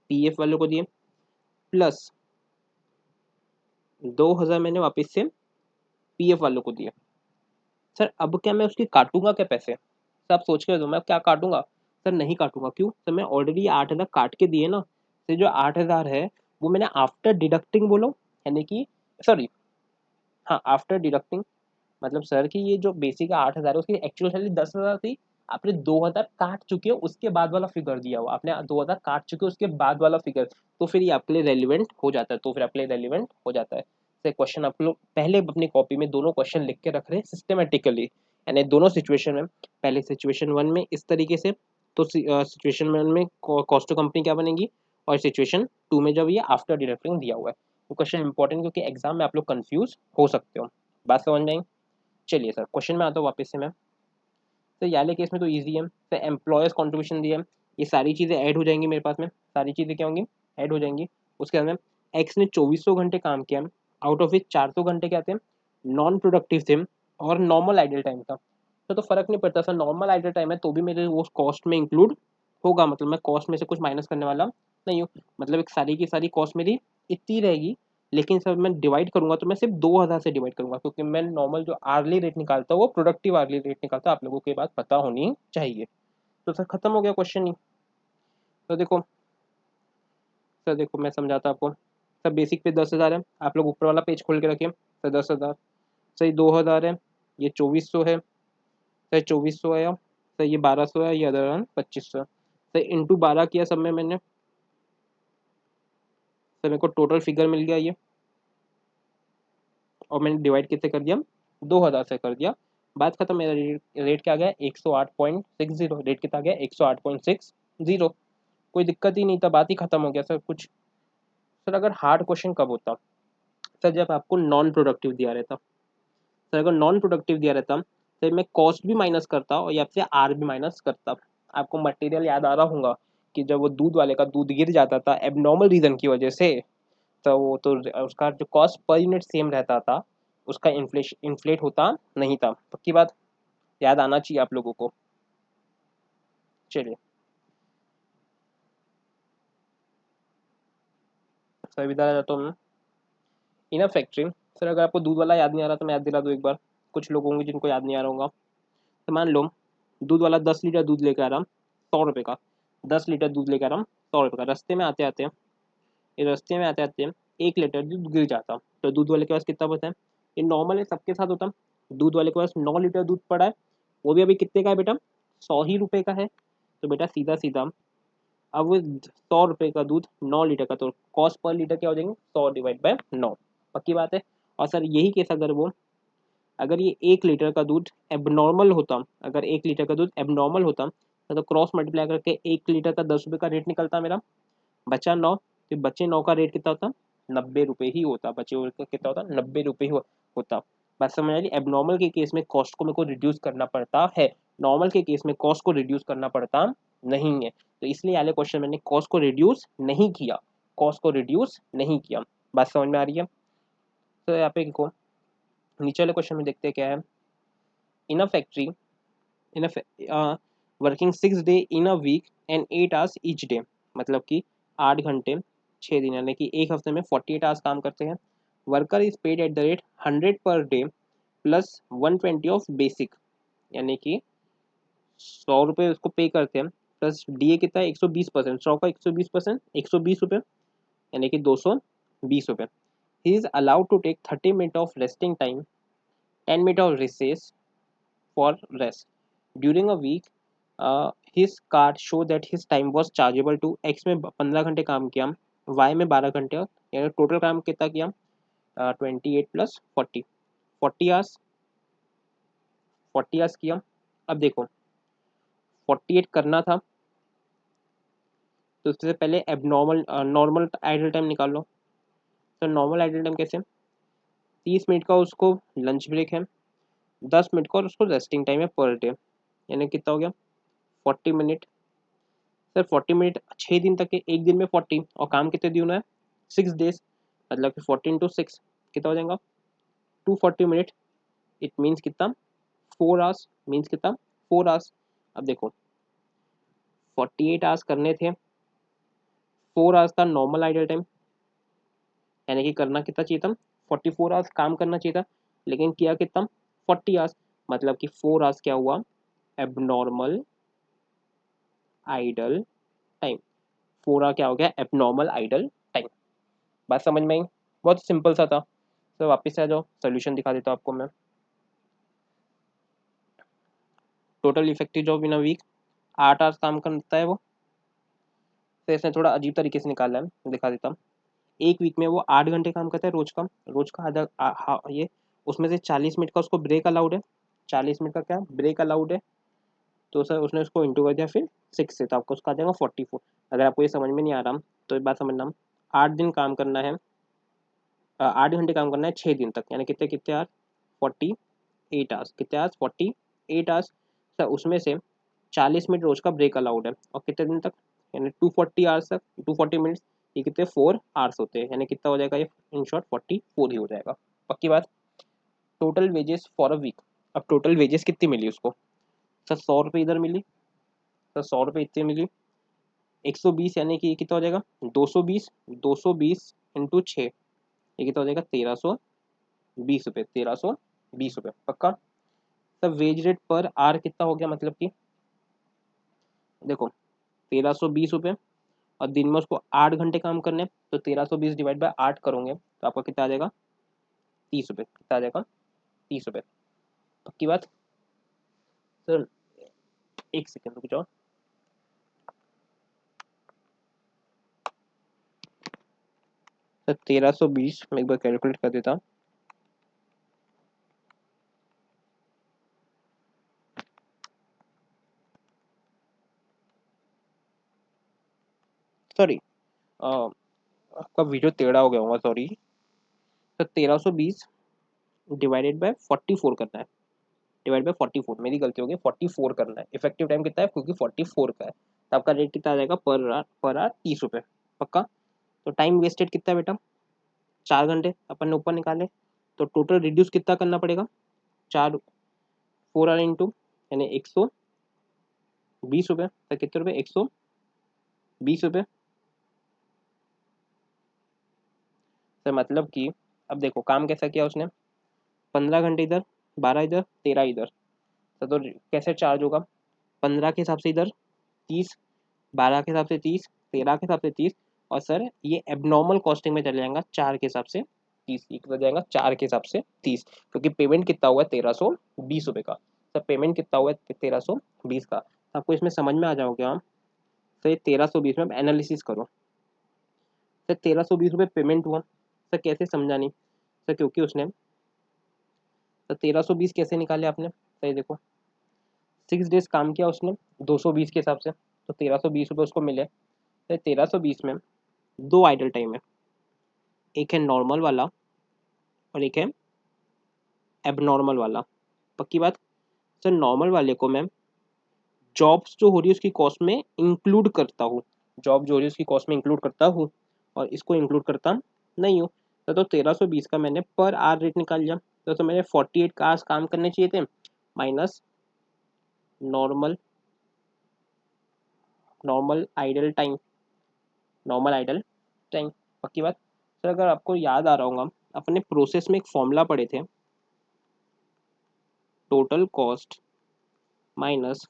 पीएफ वालों को दिए, प्लस 2,000 मैंने वापस से पीएफ वालों को दिए। सर अब क्या मैं उसकी काटूंगा क्या पैसे, सर आप सोच के दो, मैं क्या काटूंगा, सर नहीं काटूंगा, क्यों, सर मैं ऑलरेडी 8,000 काट के दिए ना, तो जो 8,000 है वो मैंने आफ्टर डिडक्टिंग बोलो, यानी कि सॉरी, हाँ आफ्टर डिडक्टिंग, मतलब सर की ये जो बेसिक 8,000 है उसकी एक्चुअल सैलरी 10,000 थी, आपने 2,000 काट चुके हो उसके बाद वाला फिगर दिया हुआ, आपने 2,000 काट चुके हो उसके बाद वाला फिगर, तो फिर ये आपके लिए रेलिवेंट हो जाता है, तो फिर आपके लिए रेलिवेंट हो जाता है। तो क्वेश्चन आप लोग पहले अपनी कॉपी में दोनों क्वेश्चन लिख के रख रहे हैं सिस्टमेटिकली, यानी दोनों सिचुएशन में, पहले सिचुएशन 1 में इस तरीके से, तो सिचुएशन 1 में कॉस्ट ऑफ कंपनी क्या बनेगी, और सिचुएशन 2 में जब ये आफ्टर डिडक्टिंग दिया हुआ है। वो क्वेश्चन इंपॉर्टेंट, क्योंकि एग्जाम में आप लोग कंफ्यूज हो सकते हो। बात समझ में आई। चलिए सर क्वेश्चन में आता हूँ वापस से मैं। तो याले केस में तो ईजी है, तो एम्प्लॉयर्स कॉन्ट्रीब्यूशन दिया है, ये सारी चीज़ें ऐड हो जाएंगी मेरे पास में, सारी चीज़ें क्या होंगी, ऐड हो जाएंगी। उसके अंदर एक्स ने 2400 घंटे काम किया, आउट ऑफ विच 400 घंटे क्या थे, नॉन प्रोडक्टिव थे, और नॉर्मल आइडल टाइम था। तो फर्क नहीं पड़ता सर, नॉर्मल आइडल टाइम है तो भी मेरे वो कॉस्ट में इंक्लूड होगा, मतलब मैं कॉस्ट में से कुछ माइनस करने वाला नहीं हो, मतलब एक सारी की सारी कॉस्ट मेरी इतनी रहेगी, लेकिन सर मैं डिवाइड करूंगा तो मैं सिर्फ 2000 से डिवाइड करूंगा, क्योंकि मैं नॉर्मल जो आर्ली रेट निकालता हूँ वो प्रोडक्टिव आर्ली रेट निकालता हूँ, आप लोगों को ये बात पता होनी चाहिए। तो सर खत्म हो गया क्वेश्चन ही। तो देखो सर, देखो मैं समझाता हूँ आपको। सर बेसिक पे 10,000 है, आप लोग ऊपर वाला पेज खोल के रखिए। सर 10,000, सर 2,000 है, ये 2400 है, सर 2400 है, सर ये 1200 है, ये अदर 2500 है। सर इंटू 12 किया सब में मैंने, सर मेरे को टोटल फिगर मिल गया ये, और मैंने डिवाइड किससे कर दिया, 2000 से कर दिया। बात खत्म। मेरा रेट क्या आ गया, 108.60। रेट कितना आ गया, 108.60। कोई दिक्कत ही नहीं था, बात ही खत्म हो गया सर कुछ। सर अगर हार्ड क्वेश्चन कब होता, सर जब आपको नॉन प्रोडक्टिव दिया रहता। सर अगर नॉन प्रोडक्टिव दिया रहता तो मैं कॉस्ट भी माइनस करता और या फिर आर भी माइनस करता। आपको मटेरियल याद आ रहा होगा कि जब वो दूध वाले का दूध गिर जाता था एबनॉर्मल रीजन की वजह से, तो वो तो उसका जो कॉस्ट पर यूनिट सेम रहता था, उसका इन्फ्लेट होता नहीं था। पक्की बात, याद आना चाहिए आप लोगों को। चलिए सर इधर जाता हूँ। इन अ फैक्ट्री, सर अगर आपको दूध वाला याद नहीं आ रहा तो मैं याद दिला दूँ एक बार, कुछ लोग होंगे जिनको याद नहीं आ रहा होगा। तो मान लो दूध वाला 10 लीटर दूध लेकर आ रहा, 100 रुपये का। 10 लीटर दूध लेकर आ रहा हूँ, 100 रुपये का। रास्ते में आते आते, ये रास्ते में आते आते 1 लीटर दूध गिर जाता, तो दूध वाले के पास कितना बचा है। ये नॉर्मल है, सबके साथ होता। दूध वाले के पास 9 लीटर दूध पड़ा है, वो भी अभी कितने का है बेटा, 100 ही रुपये का है। तो बेटा सीधा सीधा, अब वो 100 रुपये का दूध 9 लीटर का, तो कॉस्ट पर लीटर क्या हो जाएंगे, 100/9। पक्की बात है। और सर यही केस अगर वो, अगर ये 1 लीटर का दूध एबनॉर्मल होता, अगर 1 लीटर का दूध एबनॉर्मल होता, तो क्रॉस मल्टीप्लाई करके 1 लीटर का 10 रुपये का रेट निकलता मेरा, बचा 9। तो बचे 9 का रेट कितना होता, 90 रुपये ही होता। बचे हुए का कितना होता, 90 रुपये ही होता। बात समझ आ रही। एबनॉर्मल के केस में कॉस्ट को मेरे को रिड्यूस करना पड़ता है, नॉर्मल के केस में कॉस्ट को रिड्यूस करना पड़ता नहीं है। तो इसलिए वाले क्वेश्चन मैंने कॉस्ट को रिड्यूस नहीं किया, कॉस्ट को रिड्यूस नहीं किया। बात समझ में आ रही है। तो यहाँ पे इनको नीचे वाले क्वेश्चन में देखते हैं क्या है। In a factory, in working 6 day in a week and 8 hours each day, मतलब कि 8 घंटे 6 दिन, यानी कि एक हफ्ते में 48 आवर्स काम करते हैं। Worker is paid eight the rate 100 per debt plus 120 of basic, यानी कि 100 रुपये उसको पे करते हैं, प्लस डी ए कितना है, 120%। 100 का 120%, 120 रुपये, यानी कि 220 रुपये। He is allowed to take 30 minute of resting time, 10 minute of recess for rest during a week. His card show that his time was chargeable to X में 15 घंटे काम किया, वाई में 12 घंटे, यानी टोटल काम कितना किया, 28 + 40, 40 आवर्स, 40 आवर्स किया। अब देखो 48 करना था, तो उससे पहले एबनॉर्मल नॉर्मल आइडल टाइम निकाल लो। तो नॉर्मल आइडल टाइम कैसे, 30 मिनट का उसको लंच ब्रेक है, 10 मिनट का और उसको रेस्टिंग टाइम है पर डे, यानी कितना हो गया, 40 मिनट। सर 40 मिनट 6 दिन तक है, एक दिन में 40, और काम कितने दिन है, 6 डेज, मतलब कि 14 × 6 कितना हो जाएगा, 240 मिनट। इट मीन्स कितना, 4 आवर्स, मीन्स कितना, 4 आवर्स। अब देखो 48 आवर्स करने थे, 4 आवर्स था नॉर्मल आइडल टाइम, यानी कि करना कितना चाहिए था, 44 आवर्स काम करना चाहिए था, लेकिन किया कितना, 40 आवर्स, मतलब कि 4 आवर्स क्या हुआ, एबनॉर्मल आइडल टाइम। 4 आवर क्या हो गया, एबनॉर्मल आइडल टाइम। बात समझ में आई, बहुत सिंपल सा था। तो वापस से आ जाओ, सोल्यूशन दिखा देता हूँ आपको मैं। Total effective job in a week, 8 hours काम करता है वो। तो इसने थोड़ा अजीब तरीके से निकाला है, दिखा देता हूँ। एक वीक में वो 8 घंटे काम करता है रोज का, रोज का आधा ये, उसमें से 40 मिनट का उसको ब्रेक अलाउड है, 40 मिनट का क्या ब्रेक अलाउड है। तो सर उसने उसको इंटू कर दिया फिर 6 से, तो आपको उसका आ जाएगा 44। अगर आपको ये समझ में नहीं आ रहा तो एक बात समझना, 8 दिन काम करना है, 8 घंटे काम करना है 6 दिन तक, यानी कितने कितने आवर्स, 48 आवर्स। कितने आवर्स, 48 आवर्स। सर उसमें से 40 मिनट रोज का ब्रेक अलाउड है, और कितने दिन तक, यानी 240 आवर्स तक, 240 मिनट्स। ये कितने 4 आवर्स होते हैं, यानी कितना हो जाएगा ये, इन शॉर्ट 44 ही हो जाएगा। पक्की बात। Total wages for a week, अब टोटल वेजेस कितनी मिली उसको, सर 100 रुपये इधर मिली, सर 100 रुपये इतनी मिली, 120 यानी कि ये कितना हो जाएगा 220, 220 इंटू 6, ये कितना हो जाएगा 1320 रुपये, 1320 रुपये पक्का। तब वेज रेट पर आर कितना हो गया, मतलब कि देखो 1320 रुपये और दिन में उसको 8 घंटे काम करने, तो 1320 डिवाइड बाय 8 करोगे तो आपका कितना आ जाएगा 30 रुपये, कितना आ जाएगा 30 रुपये, पक्की बात। सर एक सेकेंड रुक जाओ, सर 1320 मैं एक बार कैलकुलेट कर देता हूँ। सॉरी आपका वीडियो टेढ़ा हो गया होगा, सॉरी। तो 1320 डिवाइडेड बाय 44 करना है, डिवाइड बाय 44, मेरी गलती हो गई, 44 करना है। इफेक्टिव टाइम कितना है, क्योंकि 44 का है तो आपका रेट कितना आ जाएगा पर आर 30 रुपये, पक्का। तो टाइम वेस्टेड कितना है बेटा, 4 घंटे अपन ने ऊपर निकाले, तो टोटल रिड्यूस कितना करना पड़ेगा, 4 आर इंटू यानी 120 रुपये, तो कितने रुपये 120 रुपये। तो मतलब कि अब देखो काम कैसा किया उसने, 15 घंटे इधर, 12 इधर, 13 इधर, तो कैसे चार्ज होगा, 15 के हिसाब से इधर 30, 12 के हिसाब से 30, 13 के हिसाब से 30, और सर ये एबनॉर्मल कॉस्टिंग में चले जाएगा 4 के हिसाब से 30, हो जाएगा 4 के हिसाब से 30, क्योंकि पेमेंट कितना हुआ है 1320 रुपये का। सर पेमेंट कितना हुआ है 1320 का, आपको इसमें समझ में आ जाओगे हम। सर ये 1320 में एनालिसिस करो, सर 1320 रुपये पेमेंट हुआ, सर कैसे समझा नहीं, सर क्योंकि उसने, सर 1320 कैसे निकाले आपने, सही देखो 6 डेज काम किया उसने 220 के हिसाब से, तो 1320 रुपये उसको मिले। तो 1320 में दो आइडल टाइम है, एक है नॉर्मल वाला और एक है एबनॉर्मल वाला, पक्की बात। सर नॉर्मल वाले को मैं जॉब्स जो हो रही है उसकी कॉस्ट में इंक्लूड करता हूँ, जॉब जो हो रही है उसकी कॉस्ट में इंक्लूड करता हूँ, और इसको इंक्लूड करता नहीं हूँ। तो 1320 का मैंने पर आवर रेट निकाल लिया, तो मैंने 48 का आवर्स काम करने चाहिए थे, minus normal normal idle time, normal idle time, पक्की बात। सर अगर आपको याद आ रहा होगा, अपने प्रोसेस में एक फॉर्मूला पढ़े थे, total cost minus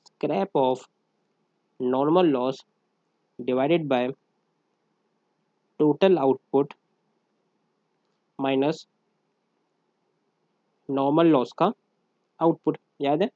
scrap of normal loss divided by total output minus normal loss का आउटपुट, याद है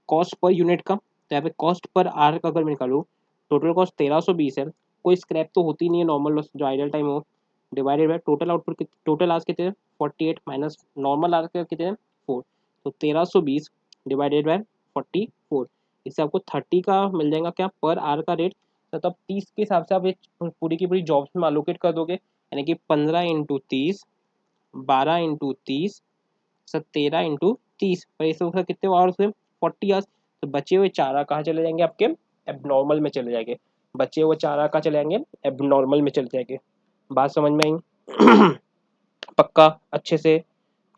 कॉस्ट पर यूनिट का। तो यहाँ पे कॉस्ट पर आर का अगर मैं निकालूँ, टोटल कॉस्ट 1320 है, कोई स्क्रैप तो होती नहीं है नॉर्मल लॉस जो आइडल टाइम हो, divided by total output, total hours कितने हैं 48 माइनस नॉर्मल आवर्स कितने हैं 4, तो 1320 डिवाइडेड बाय 44, इससे आपको 30 का मिल जाएगा क्या पर आवर का रेट। तो तब 30 के हिसाब से आप ये पूरी की पूरी जॉब्स में अलोकेट कर दोगे, यानी कि 15 इंटू 30, 12 इंटू 30, 17 इंटू 30, और ये सब कितने आवर्स हुए 40 आवर्स। तो बचे हुए 4 कहाँ चले जाएंगे आपके एबनॉर्मल में चले जाएंगे, बचे हुए 4 कहाँ चले जाएंगे एबनॉर्मल में चले जाएंगे। बात समझ में आई पक्का अच्छे से,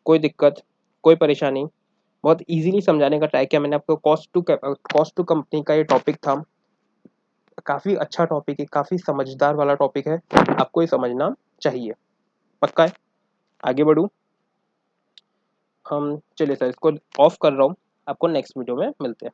कोई दिक्कत कोई परेशानी, बहुत इजीली समझाने का ट्राई किया मैंने आपको। कॉस्ट टू कंपनी का ये टॉपिक था, काफ़ी अच्छा टॉपिक है, काफ़ी समझदार वाला टॉपिक है, आपको ये समझना चाहिए, पक्का है। आगे बढ़ूँ हम, चलिए सर इसको ऑफ कर रहा हूँ, आपको नेक्स्ट वीडियो में मिलते हैं।